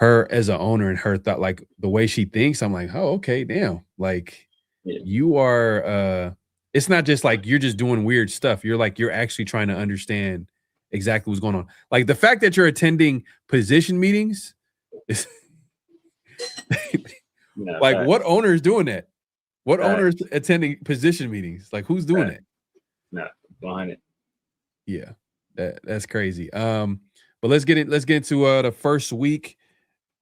owner and her thought, like the way she thinks, I'm like, oh, okay, damn. Like you are, it's not just like you're just doing weird stuff. You're actually trying to understand exactly what's going on. Like the fact that you're attending position meetings is like what owner is doing that? What owner is attending position meetings? Like who's doing that?
No, behind it.
Yeah, that's crazy. But let's get into the first week.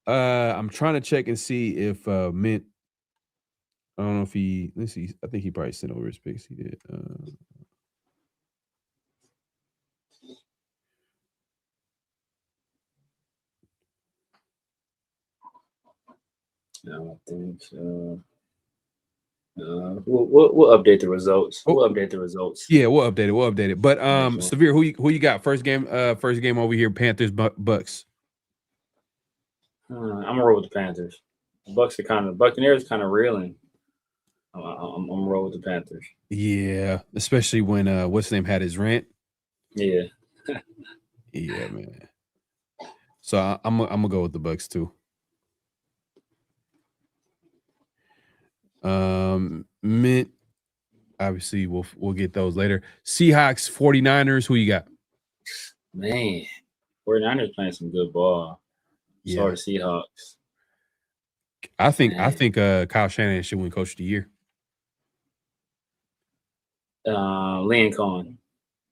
I'm trying to check and see if Mint I don't know if he. Let's see. I think he probably sent over his picks. He did.
I don't think so. We'll update the results. We'll update the results.
Yeah, we'll update it. We'll update it. But Severe, who you got? First game over here. Panthers, Bucks.
I'm gonna roll with the Panthers. Buccaneers kind of reeling. I'm gonna roll with the Panthers.
Yeah, especially when what's his name had his rant.
Yeah.
Yeah, man. So I'm gonna go with the Bucks too. Mint. Obviously, we'll get those later. Seahawks, 49ers. Who you got?
Man, 49ers playing some good ball.
Yeah.
So are the Seahawks.
I think Kyle Shanahan should win Coach of the Year.
Liam Cohen.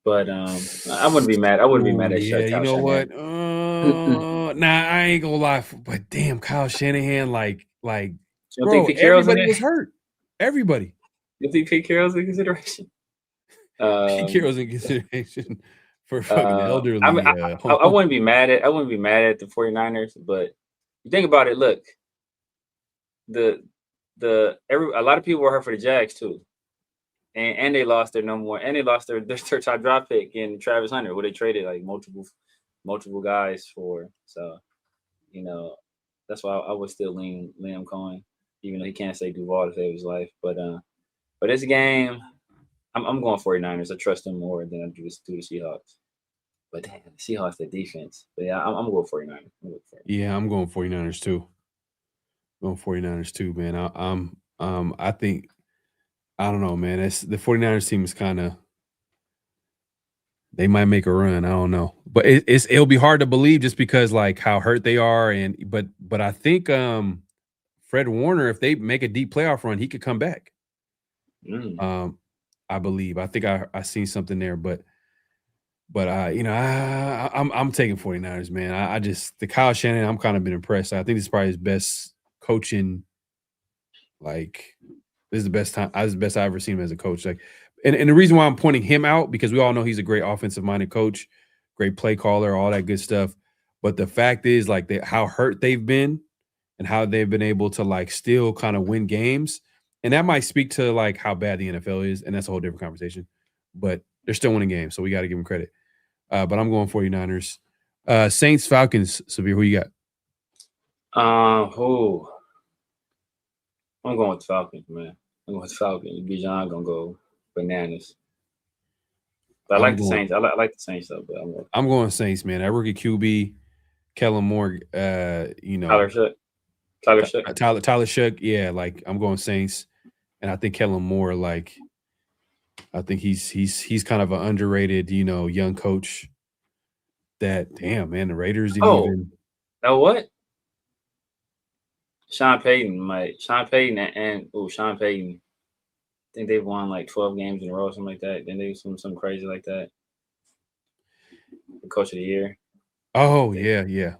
But I wouldn't be mad. I wouldn't be mad at
Kyle you know
Shanahan.
what? Nah, I ain't gonna lie. But damn, Kyle Shanahan, like,
bro, everybody
was hurt. Everybody.
You think Pete Carroll's in consideration?
Pete Carroll's in consideration for fucking elderly.
I wouldn't be mad at the 49ers, but you think about it. Look, a lot of people were hurt for the Jags too, and they lost their number one, and they lost their top draft pick in Travis Hunter, who they traded like multiple guys for. So, that's why I would still lean Liam Cohen, even though he can't say Duval to save his life. But this game, I'm going 49ers. I trust them more than I do the Seahawks. But damn, the Seahawks, their defense. But yeah, I'm going 49ers.
Yeah, I'm going 49ers too. I'm going 49ers too, man. I think, I don't know, man. The 49ers team is kind of, they might make a run. I don't know, but it'll be hard to believe just because like how hurt they are, but I think Fred Warner, if they make a deep playoff run, he could come back. I believe. I think I seen something there, but I'm taking 49ers, man. I just the Kyle Shanahan, I'm kind of been impressed. I think this is probably his best coaching. Like this is the best time. This is the best I've ever seen him as a coach. Like, and the reason why I'm pointing him out because we all know he's a great offensive minded coach, great play caller, all that good stuff. But the fact is, like, how hurt they've been and how they've been able to like still kind of win games. And that might speak to like how bad the NFL is, and that's a whole different conversation. But they're still winning games, so we got to give them credit. But I'm going 49ers. Saints, Falcons, Severe, who you got?
I'm going with Falcons, man. I'm going with Falcons. Bijan gonna go bananas. But I like the Saints. I like the Saints though. But
I'm going Saints, man. That rookie QB, Kellen Moore.
Tyler Shook.
Tyler Shook. Yeah, like I'm going Saints, and I think Kellen Moore. Like, I think he's kind of an underrated, young coach. That damn man, the Raiders didn't even.
Now what? Sean Payton. Sean Payton. I think they've won like 12 games in a row, something like that. Then they do something crazy like that. The coach of the year.
Oh yeah.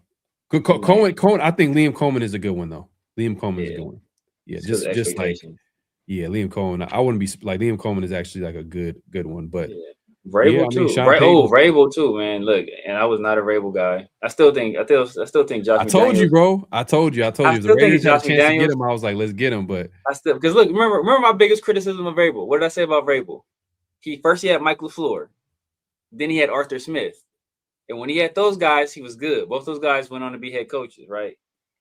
Good Cohen. I think Liam Coleman is a good one though. Liam Coleman is a good one. Yeah, just like Liam Coleman. I wouldn't be like Liam Coleman is actually like a good one, but
Vrabel too. Vrabel too, man. Look, and I was not a Vrabel guy. I still think Josh.
I told you, bro. I told you. If the Raiders had a chance to get him, I was like, let's get him. But
because look, remember my biggest criticism of Vrabel. What did I say about Vrabel? He had Mike LaFleur, then he had Arthur Smith, and when he had those guys, he was good. Both those guys went on to be head coaches, right?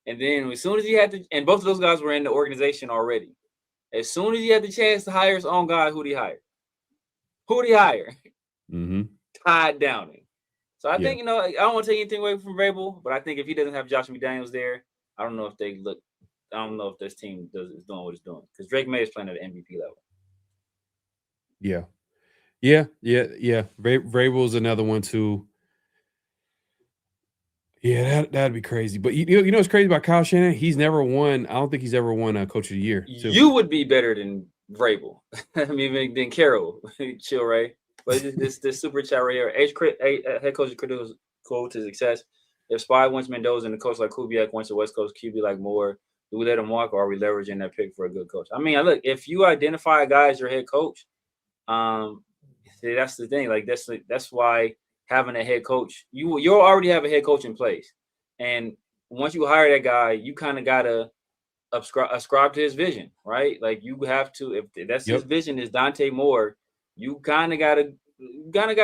And then as soon as he had and both of those guys were in the organization already. As soon as he had the chance to hire his own guy, who'd he hire?
Mm-hmm.
Todd Downing. So I think, I don't want to take anything away from Vrabel, but I think if he doesn't have Josh McDaniels there, I don't know if this team is doing what it's doing. Because Drake May is playing at an MVP level.
Yeah. Vrabel's another one too. Yeah, that'd be crazy. But you know what's crazy about Kyle Shanahan? He's never won. I don't think he's ever won a Coach of the Year. Too.
You would be better than Vrabel. I mean, than Carroll. Chill, Ray. But this super chat right here. Head coach is critical to success. If Spy wants Mendoza and the coach like Kubiak wants a West Coast QB like Moore, Do we let him walk, or are we leveraging that pick for a good coach? I mean, look, if you identify a guy as your head coach, see, that's the thing. Like that's why having a head coach, you'll already have a head coach in place, and once you hire that guy, you kind of gotta ascribe to his vision, right? Like you have to, if that's his vision is Dante Moore, you kind of gotta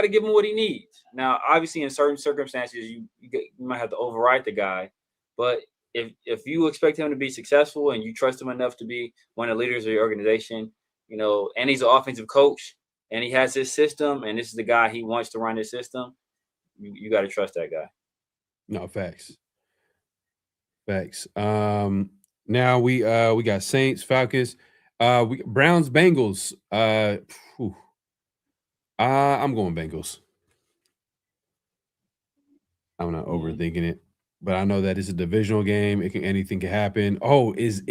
give him what he needs. Now, obviously, in certain circumstances, you might have to override the guy, but if you expect him to be successful and you trust him enough to be one of the leaders of your organization, and he's an offensive coach and he has his system and this is the guy he wants to run his system, you got to trust that guy.
No, facts. Now we got Saints, Falcons, Browns, Bengals. I'm going Bengals. I'm not overthinking it, but I know that it's a divisional game. Anything can happen. Oh, is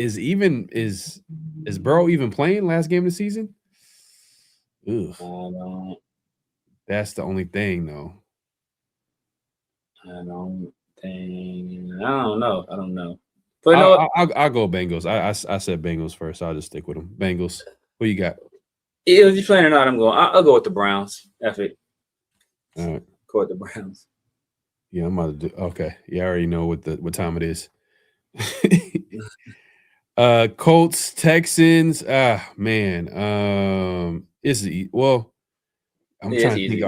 Burrow even playing last game of the season? Ugh. That's the only thing, though.
I don't know. But
I'll go Bengals. I said Bengals first. So I'll just stick with them. Bengals. Who you got?
If you're playing or not, I'll go with the Browns. F it.
All right.
Go with the Browns.
Yeah, I'm about to do. Okay. Yeah, I already know what time it is. Colts, Texans. Man. It's well. I'm trying to think.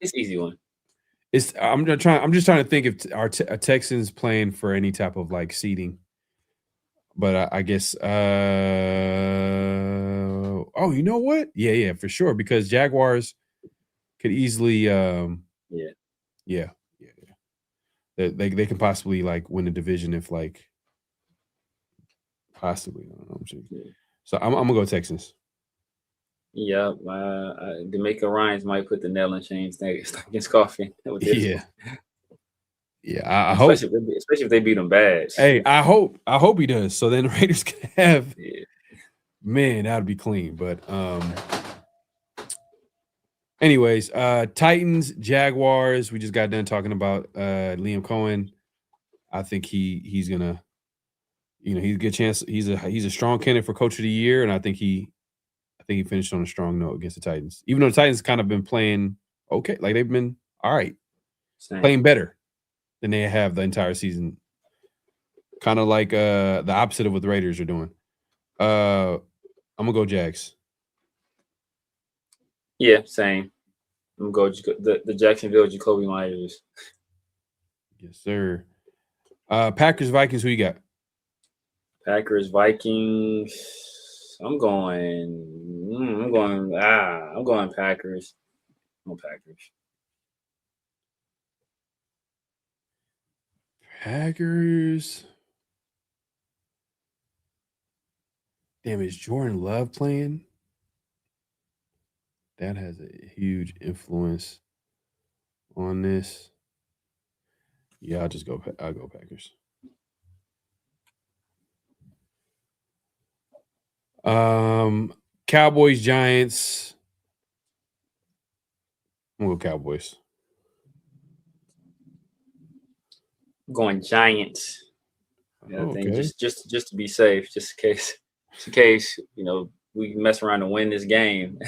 It's easy one.
I'm just trying to think if our Texans playing for any type of like seeding. But I guess. Oh, you know what? Yeah, for sure. Because Jaguars could easily. Yeah. They can possibly like win the division if like. Possibly. I don't know. So I'm gonna go Texans.
Yeah, D'Amico Ryans might put the nail in chains against Coffee.
Yeah, I
hope, especially if they beat them bad.
Hey, I hope he does. So then the Raiders can have. Yeah. Man, that'd be clean. But anyways, Titans, Jaguars. We just got done talking about Liam Cohen. I think he's gonna, he's a good chance. He's a strong candidate for Coach of the Year, and I think he finished on a strong note against the Titans. Even though the Titans kind of been playing okay, like they've been all right, playing better than they have the entire season. Kind of like the opposite of what the Raiders are doing. I'm gonna go Jags.
Yeah, same. I'm gonna go the Jacksonville Jacoby Myers.
Yes, sir. Packers, Vikings. Who you got?
Packers, Vikings. I'm going Packers. I'm Packers.
Packers. Damn, is Jordan Love playing? That has a huge influence on this. Yeah, I'll go Packers. Cowboys, Giants. I'm gonna go Cowboys.
I'm going Giants. I think just to be safe, just in case we mess around and win this game.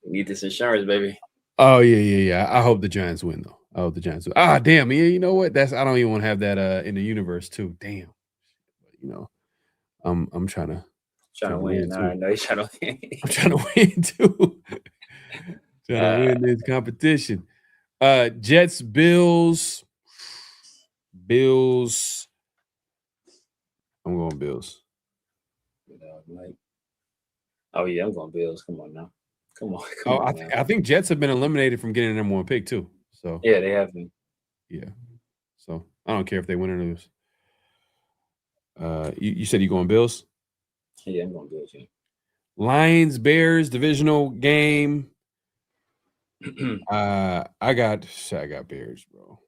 We need this insurance, baby.
Oh yeah. I hope the Giants win though. I hope the Giants win. Ah, damn. Yeah, you know what? I don't even want to have that in the universe too. Damn. I'm trying to
win. I know you're trying to win.
I'm trying to win too. Trying to win this competition. Jets, Bills. I'm going Bills.
Oh yeah, I'm going Bills. Come on now.
I think Jets have been eliminated from getting the number one pick too. So
yeah, they have been.
Yeah. So I don't care if they win or lose. You said you're going Bills?
Yeah, I'm going Bills. Yeah.
Lions, Bears, divisional game. I got Bears, bro.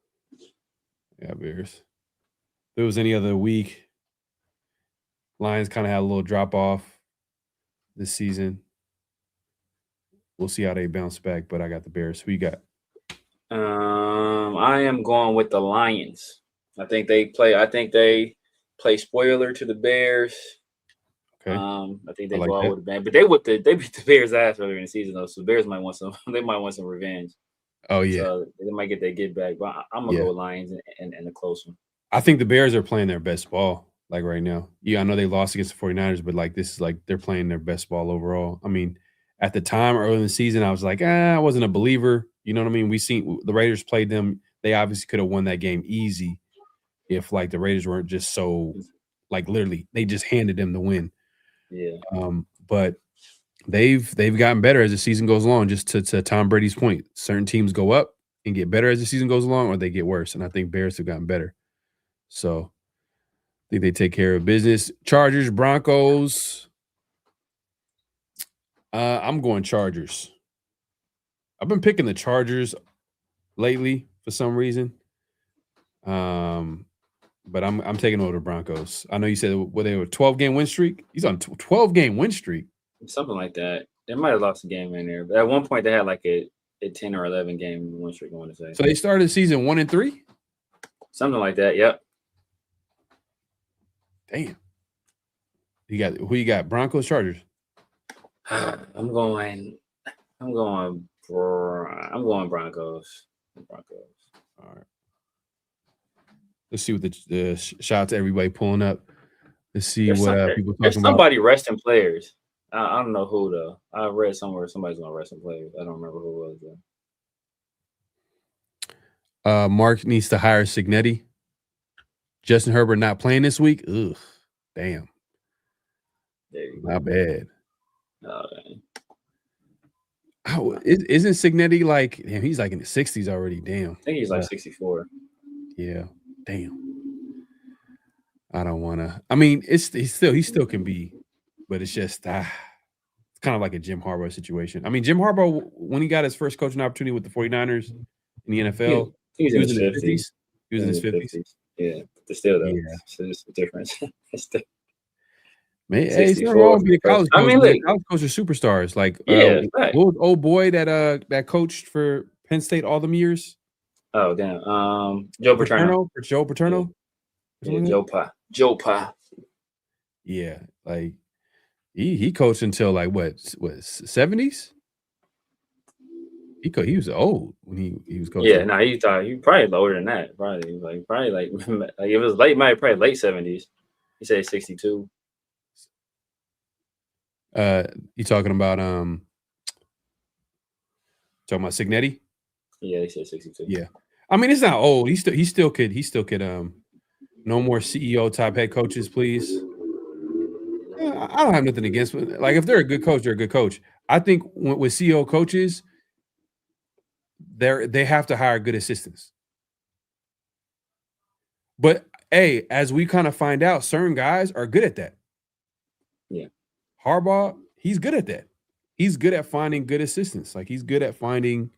Yeah, Bears. If it was any other week, Lions kind of had a little drop off this season. We'll see how they bounce back, but I got the Bears. Who you got?
I am going with the Lions. I think they play spoiler to the Bears.
Okay.
I think they
like
go out
that.
with a bang, but they beat the Bears' ass earlier in the season though. So the Bears might want some. They might want some revenge.
Oh yeah.
So they might get their get back. But I'm gonna go Lions and a close one.
I think the Bears are playing their best ball like right now. Yeah, I know they lost against the 49ers, but like this is like they're playing their best ball overall. I mean, at the time early in the season, I was like, I wasn't a believer. You know what I mean? We seen the Raiders played them. They obviously could have won that game easy if like the Raiders weren't just so like literally they just handed them the win.
Yeah.
But they've gotten better as the season goes along. Just to Tom Brady's point, certain teams go up and get better as the season goes along, or they get worse. And I think Bears have gotten better. So I think they take care of business. Chargers, Broncos. I'm going Chargers. I've been picking the Chargers lately for some reason. But I'm taking over the Broncos. I know you said they were 12-game win streak. He's on 12-game win streak.
Something like that. They might have lost a game in there, but at one point they had like a 10 or 11 game win streak. I want to say.
So they started the season 1-3.
Something like that. Yep.
Damn. Who you got? Broncos, Chargers.
I'm going Broncos.
All right. Let's see what the shout out to everybody pulling up. Let's see what people talking about.
Somebody resting players. I don't know who though. I read somewhere somebody's gonna rest some players. I don't remember who it was though.
Mark needs to hire Signetti. Justin Herbert not playing this week. Ugh, damn. Not bad. Isn't Signetti like? Damn, he's like in the 60s already. Damn.
I think he's like 64.
Yeah. Damn. I don't want to. I mean, he still can be, but it's just it's kind of like a Jim Harbaugh situation. I mean, Jim Harbaugh, when he got his first coaching opportunity with the 49ers in the NFL,
he was in his 50s.
He was in his 50s.
Yeah, but still though, it's a difference.
Man, hey, it's not wrong to be a college coach. I mean, college coaches are superstars. Like, what was old boy that coached for Penn State all them years?
Oh damn, Joe Paterno.
Joe Paterno.
Yeah, Joe Pa.
Yeah, like he coached until like what 70s. He was old when he was coaching.
Yeah, he probably older than that. Probably like it was late, probably late 70s. He said 62.
You talking about Signetti?
Yeah, he said 62.
Yeah. I mean, it's not old. He still could no more CEO type head coaches, please. I don't have nothing against it. Like if they're a good coach, they're a good coach. I think with CEO coaches, they have to hire good assistants. But hey, as we kind of find out, certain guys are good at that.
Yeah.
Harbaugh, he's good at that. He's good at finding good assistants. Like he's good at finding.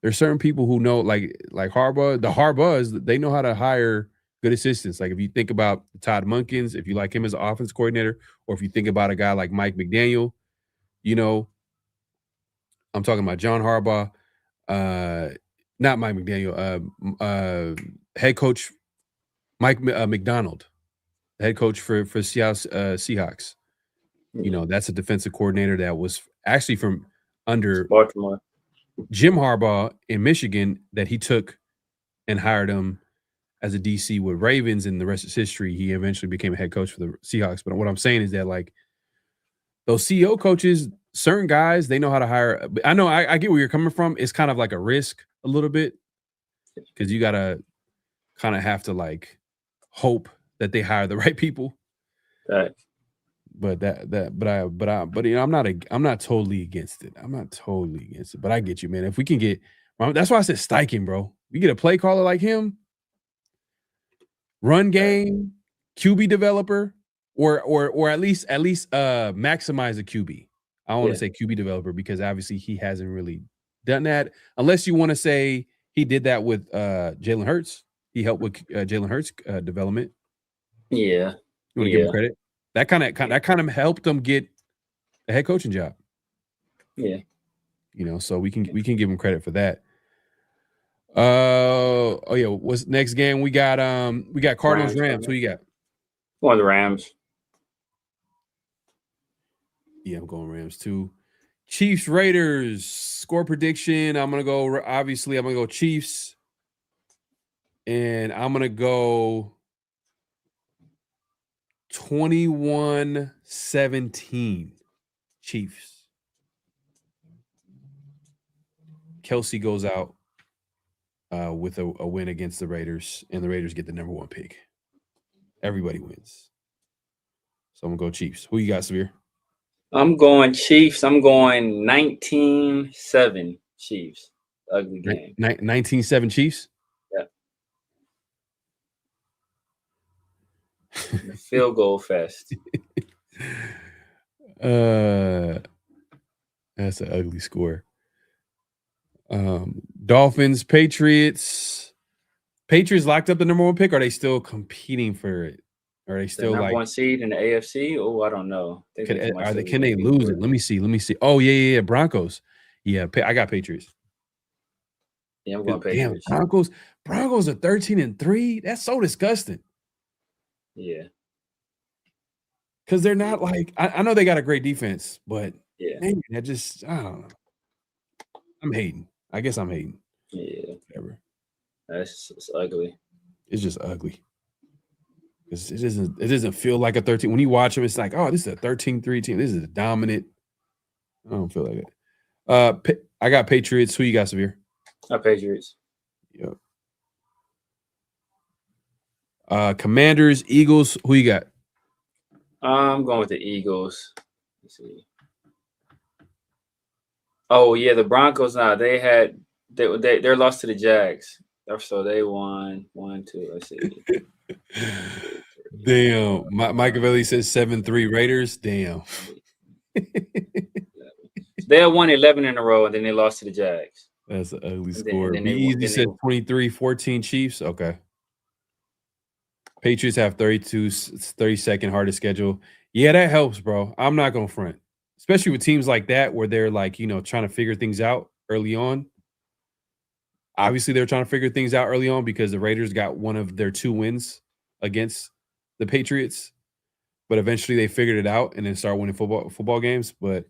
There's certain people who know, like Harbaugh. The Harbaughs, they know how to hire good assistants. Like if you think about Todd Monken, if you like him as an offense coordinator, or if you think about a guy like Mike McDaniel, I'm talking about John Harbaugh, not Mike McDaniel, head coach Mike McDonald, head coach for Seahawks. That's a defensive coordinator that was actually from under
Baltimore.
Jim Harbaugh in Michigan, that he took and hired him as a DC with Ravens, and the rest is history. He eventually became a head coach for the Seahawks. But what I'm saying is that like those CEO coaches, certain guys, they know how to hire. I know I get where you're coming from. It's kind of like a risk a little bit because you gotta kind of have to like hope that they hire the right people.
Right.
But I'm not totally against it. I'm not totally against it. But I get you, man. If we can get, that's why I said Steichen, bro. We get a play caller like him, run game, QB developer, or at least maximize a QB. I don't want to say QB developer because obviously he hasn't really done that. Unless you want to say he did that with Jalen Hurts. He helped with Jalen Hurts development.
Yeah,
you want to give him credit. That kind of helped them get a head coaching job.
Yeah,
so we can give him credit for that. What's next game? We got Cardinals Rams. Who you got?
Going the Rams.
Yeah, I'm going Rams too. Chiefs Raiders score prediction. I'm gonna go Chiefs, and I'm gonna go 21-17 Chiefs. Kelsey goes out with a win against the Raiders, and the Raiders get the number 1 pick. Everybody wins. So I'm gonna go Chiefs. Who you got, Severe?
I'm going Chiefs. I'm going 19-7 Chiefs. Ugly game.
19-7 Chiefs?
Yeah. The field goal fest.
That's an ugly score. Dolphins, Patriots. Patriots locked up the number 1 pick. Or are they still competing for it? Or are they still
the number 1 seed in the AFC? Oh, I don't know.
Can they lose it? Let me see. Oh, yeah. Broncos. Yeah, I got Patriots.
Yeah, I'm going Patriots.
Damn, Broncos are 13-3. That's so disgusting.
Yeah.
Because they're not like I know they got a great defense, but
yeah,
man, I don't know. I'm hating. I guess I'm hating.
Yeah.
Whatever.
It's ugly.
It's just ugly. It doesn't feel like a 13. When you watch them, it's like, oh, this is a 13-3 team. This is a dominant. I don't feel like it. I got Patriots. Who you got, Severe?
Patriots.
Yep. Commanders, Eagles. Who you got?
I'm going with the Eagles. Let's see. Oh yeah, the Broncos. Now they're lost to the Jags. So they won 1, 2. Let's see.
Damn. Machiavelli says 7-3 Raiders. Damn.
They had won 11 in a row, and then they lost to the Jags.
That's an ugly score. Easy said 23-14 Chiefs. Okay. Patriots have 32nd hardest schedule. Yeah, that helps, bro. I'm not going to front. Especially with teams like that where they're like, trying to figure things out early on. Obviously, they're trying to figure things out early on because the Raiders got one of their 2 wins against the Patriots. But eventually they figured it out and then started winning football games. But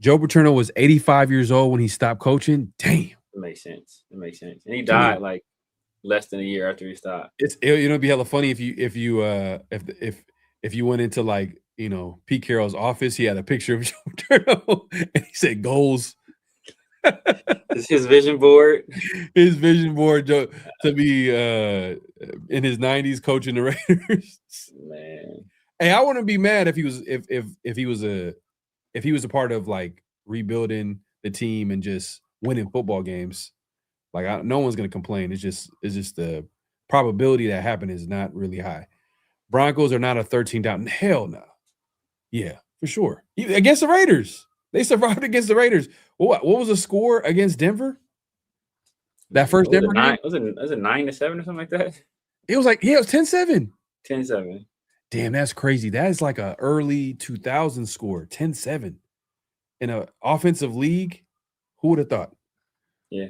Joe Paterno was 85 years old when he stopped coaching. Damn.
It makes sense. And he died like less than a year after he stopped.
It'd be hella funny if you went into like Pete Carroll's office. He had a picture of Joe Paterno and he said goals.
It's his vision board.
His vision board to be in his 90s coaching the Raiders.
Man.
Hey, I wouldn't be mad if he was a part of like rebuilding the team and just winning football games. Like no one's gonna complain. It's just the probability that happen is not really high. Broncos are not a 13 down. Hell no. Yeah, for sure. Against the Raiders. They survived against the Raiders. What was the score against Denver? That first Denver game?
Was it 9-7 or something like that?
It was like, it was 10-7.
10-7.
Damn, that's crazy. That is like an early 2000 score, 10-7. In an offensive league. Who would have thought?
Yeah.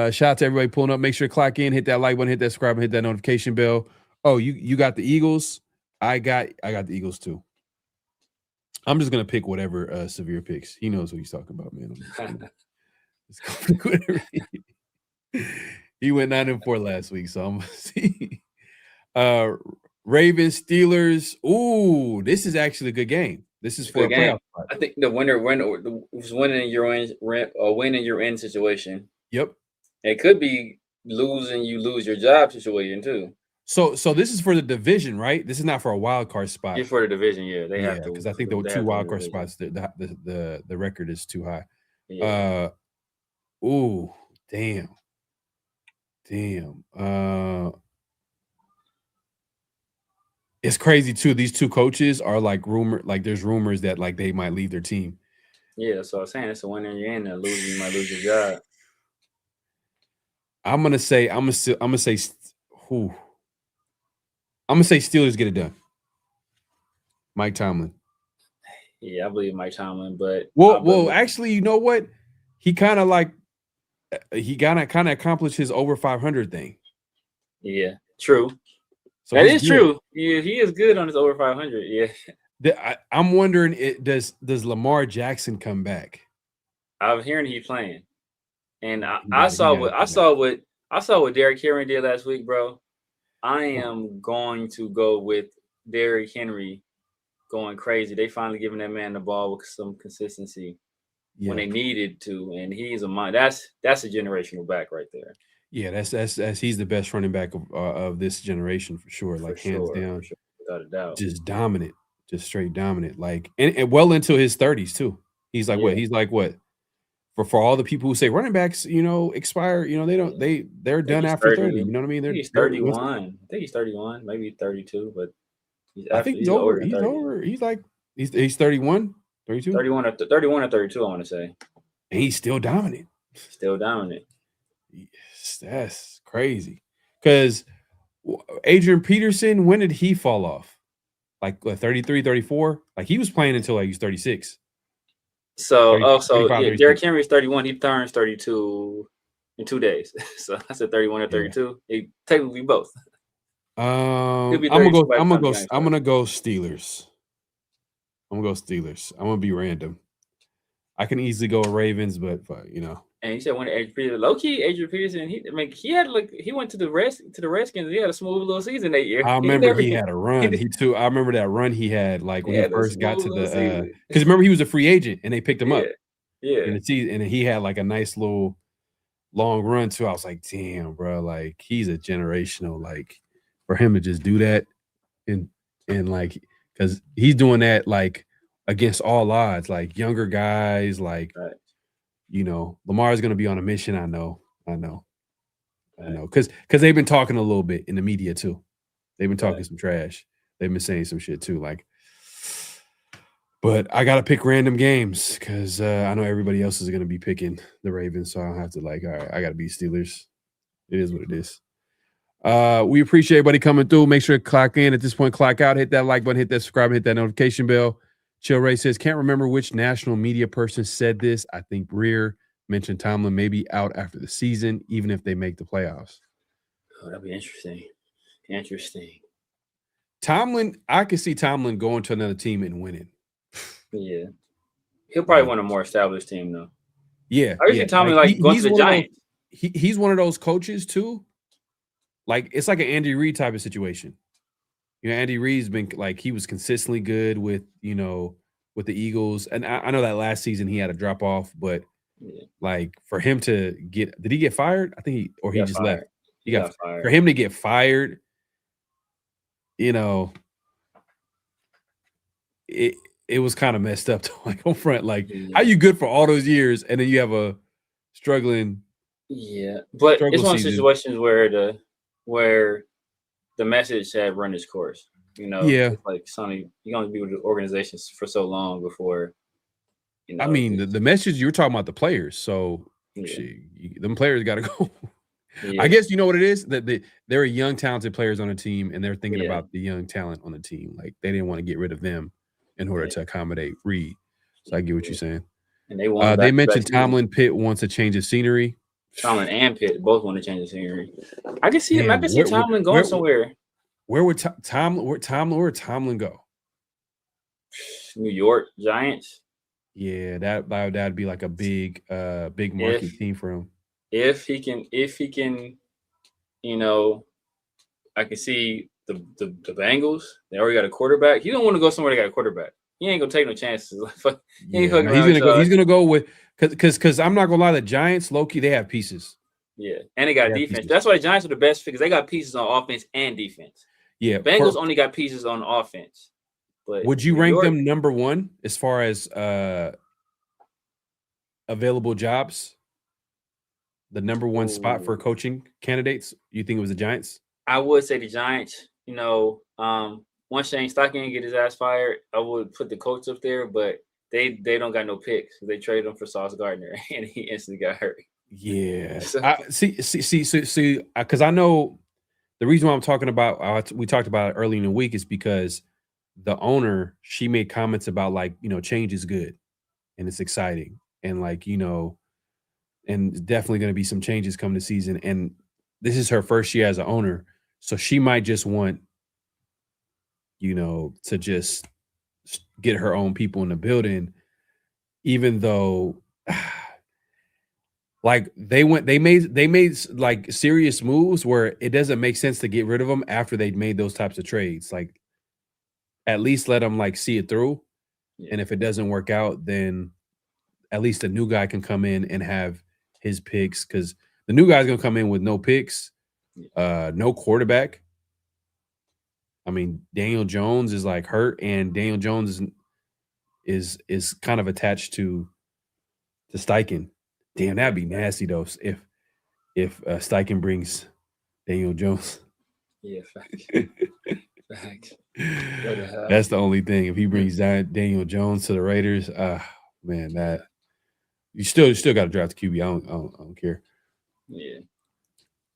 Shout out to everybody pulling up. Make sure to clock in, hit that like button, hit that subscribe, and hit that notification bell. Oh, you got the Eagles. I got the Eagles too. I'm just gonna pick whatever Severe picks. He knows what he's talking about, man. He went 9-4 last week, so I'm gonna see. Ravens, Steelers. Ooh, this is actually a good game. This is for a playoff spot.
I think the winner was winning your in situation.
Yep.
It could be losing, you lose your job situation too.
So this is for the division, right? This is not for a wild card spot.
It's for the division, yeah. They have to,
because I think there were 2 wild card spots. The record is too high. Yeah. Ooh, damn. It's crazy too. These 2 coaches are like there's rumors that like they might leave their team.
Yeah, that's what I'm saying. It's a winner you're in, and losing, you might lose your job.
I'm gonna say Steelers get it done. Mike Tomlin.
Yeah, I believe Mike Tomlin, but
actually, you know what? He kind of accomplished his over 500 thing.
Yeah, true.
So
that is true. Yeah, he is good on his over 500. Yeah.
I'm wondering, does Lamar Jackson come back?
I'm hearing he playing, and I saw what Derrick Henry did last week, bro. I am going to go with Derrick Henry going crazy. They finally giving that man the ball with some consistency when they needed to, and he's a mind. That's a generational back right there.
Yeah, that's he's the best running back of this generation for sure. Like hands down,
without a doubt.
Just dominant, just straight dominant. Like and well into his 30s too. He's like what? He's like what? For all the people who say running backs, expire, they're done after 30. You know what I mean?
He's 31. I think he's 31, maybe 32, but
I think he's over. He's over. He's like he's 31, 32.
31 or 32, I want to say.
And he's still dominant.
Still dominant.
Yes, that's crazy. Because Adrian Peterson, when did he fall off? Like 33, 34? Like he was playing until like he's 36.
So, Derrick Henry is 31. He turns 32 in 2 days. So I said 31 or 32. He technically both.
I'm gonna go Steelers. I'm gonna be random. I can easily go Ravens, but
And you said when Adrian Peterson, low key, Adrian Peterson, he went to the Redskins. He had a smooth little season that year.
I remember he had a run. I remember that run he had like when he first got to the because remember he was a free agent and they picked him up.
Yeah.
In the season, and he had like a nice little long run too. I was like, damn, bro, like he's a generational, like for him to just do that and like because he's doing that like against all odds, like younger guys, like Lamar's gonna be on a mission. I know. Because they've been talking a little bit in the media too. They've been talking some trash. They've been saying some shit too. Like, but I gotta pick random games because I know everybody else is gonna be picking the Ravens, so I don't have to like. All right, I gotta be Steelers. It is what it is. We appreciate everybody coming through. Make sure to clock in at this point, clock out, hit that like button, hit that subscribe, hit that notification bell. Chill Ray says, can't remember which national media person said this. I think Breer mentioned Tomlin may be out after the season, even if they make the playoffs.
Oh, that'd be interesting.
Tomlin, I could see Tomlin going to another team and winning.
Yeah. He'll probably want a more established team, though.
Yeah.
I see Tomlin going to the Giants.
He's one of those coaches, too. Like, it's like an Andy Reid type of situation. Andy Reid's been like he was consistently good with with the Eagles, and I know that last season he had a drop off, but like for him to did he get fired? I think he just fired. Left. He got fired. For him to get fired, it was kind of messed up to like on front. Like, how you good for all those years and then you have a struggling?
Yeah, but it's one of those situations where the message had run its course. Like Sonny, you're going to be with the organizations for so long before.
I mean, the message you're talking about the players. So, them players got to go. I guess you know what it is that there are young, talented players on the team, and they're thinking about the young talent on the team. Like they didn't want to get rid of them in order to accommodate Reed. So I get what you're saying.
And they
mentioned Tomlin Pitt wants to change his scenery.
Tomlin and Pitt both want to change the scenery. I can see Tomlin going somewhere.
Where would Tomlin go?
New York Giants.
Yeah, that'd be like a big marquee team for him.
If he can, I can see the Bengals. They already got a quarterback. He don't want to go somewhere they got a quarterback. He ain't gonna take no chances. He's
gonna go with because I'm not gonna lie, the Giants, low-key, they have pieces.
Yeah, and they got defense. Pieces. That's why the Giants are the best because they got pieces on offense and defense.
Yeah,
Bengals only got pieces on offense. But
would you rank them number one as far as available jobs? The number one spot for coaching candidates? You think it was the Giants?
I would say the Giants. Once Shane Steichen get his ass fired, I would put the coach up there, but they don't got no picks. They traded him for Sauce Gardner, and he instantly got hurt.
Yeah. See, because I know the reason why I'm talking about we talked about it early in the week is because the owner, she made comments about like, change is good and it's exciting. And like, and definitely going to be some changes coming this season. And this is her first year as an owner. So she might just want to just get her own people in the building, even though like they made like serious moves where it doesn't make sense to get rid of them after they made those types of trades. Like at least let them like see it through. Yeah. And if it doesn't work out, then at least a new guy can come in and have his picks, because the new guy's gonna come in with no picks, no quarterback. I mean, Daniel Jones is like hurt, and Daniel Jones is kind of attached to Steichen. Damn, that'd be nasty though if Steichen brings Daniel Jones.
Yeah, facts. Facts.
That's the only thing. If he brings Daniel Jones to the Raiders, man, that you still got to draft the QB. I don't care.
Yeah.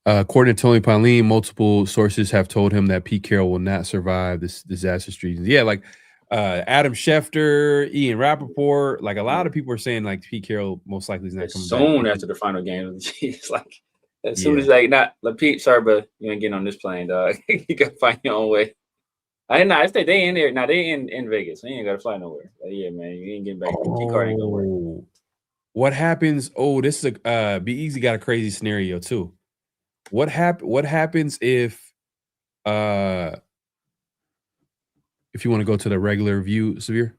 According to Tony Pauline, multiple sources have told him that Pete Carroll will not survive this disaster streak. Yeah, like Adam Schefter, Ian Rappaport, like a lot of people are saying like Pete Carroll most likely is not coming back.
Soon after the final game of the Chiefs, like as soon as like Pete, sorry, but you ain't getting on this plane, dog. You gotta find your own way. I say they in there. Now they in Vegas. So you ain't gotta fly nowhere. Like, yeah, man, you ain't getting back. Key card ain't gonna work.
What happens? Oh, this is a Be Easy got a crazy scenario too. What happens if you want to go to the regular view, Severe?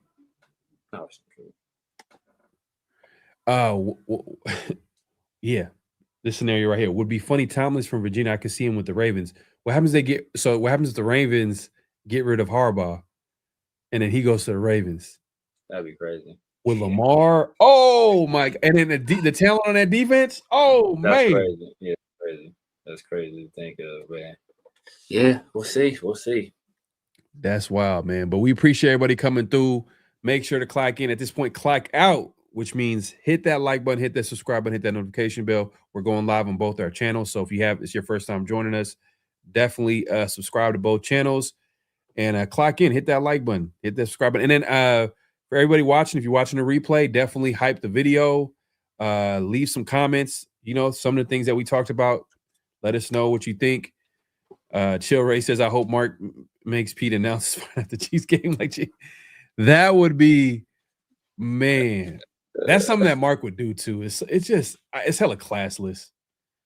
Yeah, this scenario right here would be funny. Tomlin's from Virginia. I could see him with the Ravens. What happens if the Ravens get rid of Harbaugh and then he goes to the Ravens?
That'd be crazy.
With Lamar, oh my! And then the talent on that defense, oh
that's
man,
crazy. Yeah, crazy. That's crazy to think of, man. Yeah, we'll see.
That's wild, man. But we appreciate everybody coming through. Make sure to clock in. At this point, clock out, which means hit that like button, hit that subscribe button, hit that notification bell. We're going live on both our channels. So if it's your first time joining us, definitely subscribe to both channels and clock in, hit that like button, hit that subscribe button. And then for everybody watching, if you're watching the replay, definitely hype the video, leave some comments, some of the things that we talked about. Let us know what you think. Chill Ray says, I hope Mark makes Pete announce at the Chiefs game. Like, that would be, man. That's something that Mark would do too. It's hella classless.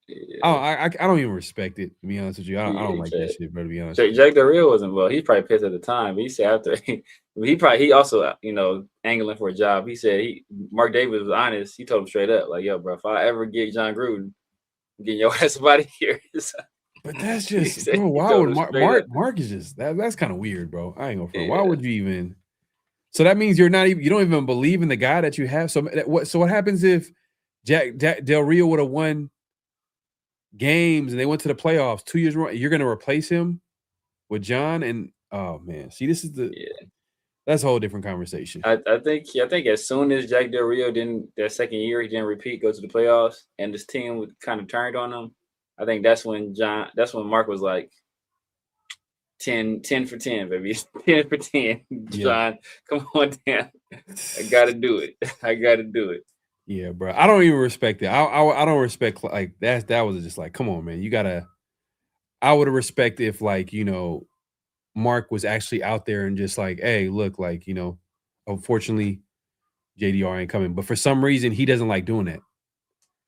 Yeah. I don't even respect it, to be honest with you. I don't like that shit, bro, to be honest.
Jack Del Rio wasn't well. He's probably pissed at the time. But he said after he also angling for a job. He said Mark Davis was honest. He told him straight up, like, yo, bro, if I ever get John Gruden, I'm getting your ass out of here.
But that's just, bro, why would Mark is just that's kind of weird, bro. I ain't gonna front. Why would you even? So that means you don't even believe in the guy that you have. So what happens if Jack Del Rio would have won games and they went to the playoffs 2 years running? You're gonna replace him with John? And oh man, see, this is that's a whole different conversation.
I think as soon as Jack Del Rio that second year he didn't repeat, go to the playoffs, and this team kind of turned on him. I think that's when Mark was like 10 for 10, baby. 10 for 10. John, come on down. I gotta do it.
Yeah, bro. I don't even respect it. I don't respect like that was just like, come on, man. I would have respected if like, Mark was actually out there and just like, hey, look, like, unfortunately JDR ain't coming. But for some reason he doesn't like doing that.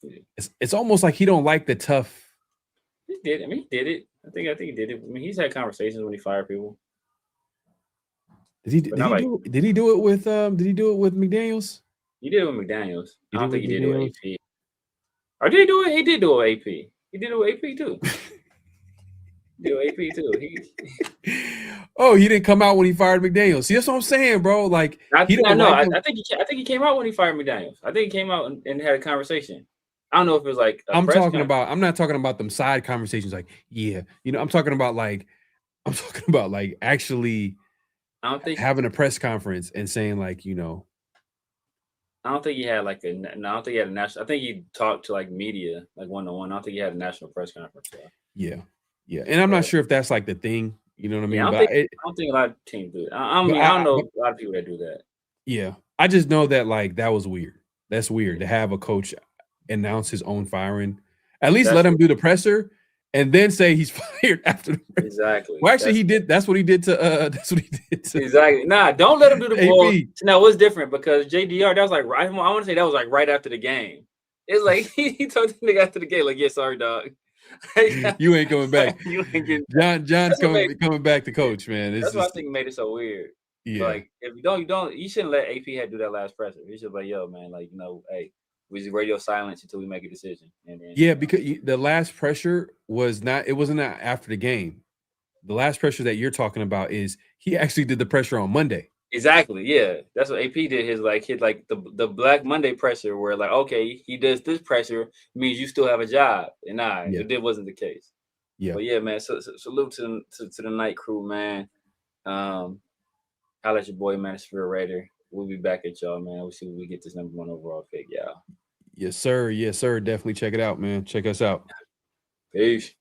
Yeah. It's almost like he don't like the tough.
He did. I mean, he did it. I think he did it. I mean, he's had conversations when he fired people.
Did he do it with McDaniels?
He did it with McDaniels. I don't think he did it with AP. Or did he do it? He did do it with AP. He did it with AP too. He did it with AP too.
Oh, he didn't come out when he fired McDaniels. See, that's what I'm saying, bro. Like
I think he came out when he fired McDaniels. I think he came out and had a conversation. I don't know if it was like
I'm not talking about them side conversations like, yeah, I'm talking about like actually having a press conference and saying like,
I don't think he had like I don't think he had a national. I think he talked to like media like one-on-one. I don't think he had a national press conference. So.
Yeah. And I'm not sure if that's like the thing, you know what I mean?
Yeah, I don't think a lot of teams do it. I don't know a lot of people that do that.
Yeah. I just know that like that was weird. That's weird to have a coach announce his own firing. At least let him do the presser and then say he's fired after the
exactly.
Well, actually, he did. That's what he did to. That's what he did to.
Exactly. Nah, don't let him do the ball.
AP.
Now, what's different because JDR, that was like right. I want to say that was like right after the game. It's like he told the nigga after the game, like, "Yeah, sorry, dog.
You ain't coming back.
You ain't getting
John's coming back to coach, man.
That's why I think it made it so weird.
Yeah.
Like if you shouldn't let AP do that last presser. You should be like, yo, man, like, hey, we just radio silence until we make a decision. And then,
yeah, because the last pressure wasn't after the game. The last pressure that you're talking about is he actually did the pressure on Monday.
Exactly. Yeah, that's what AP did. His the Black Monday pressure, where like, okay, he does this pressure means you still have a job, and it wasn't the case.
Yeah.
But yeah, man. So salute to the night crew, man. Holla at your boy, man. It's Real Raider. We'll be back at y'all, man. We'll see if we get this #1 overall pick, y'all.
Yes, sir. Yes, sir. Definitely check it out, man. Check us out.
Peace.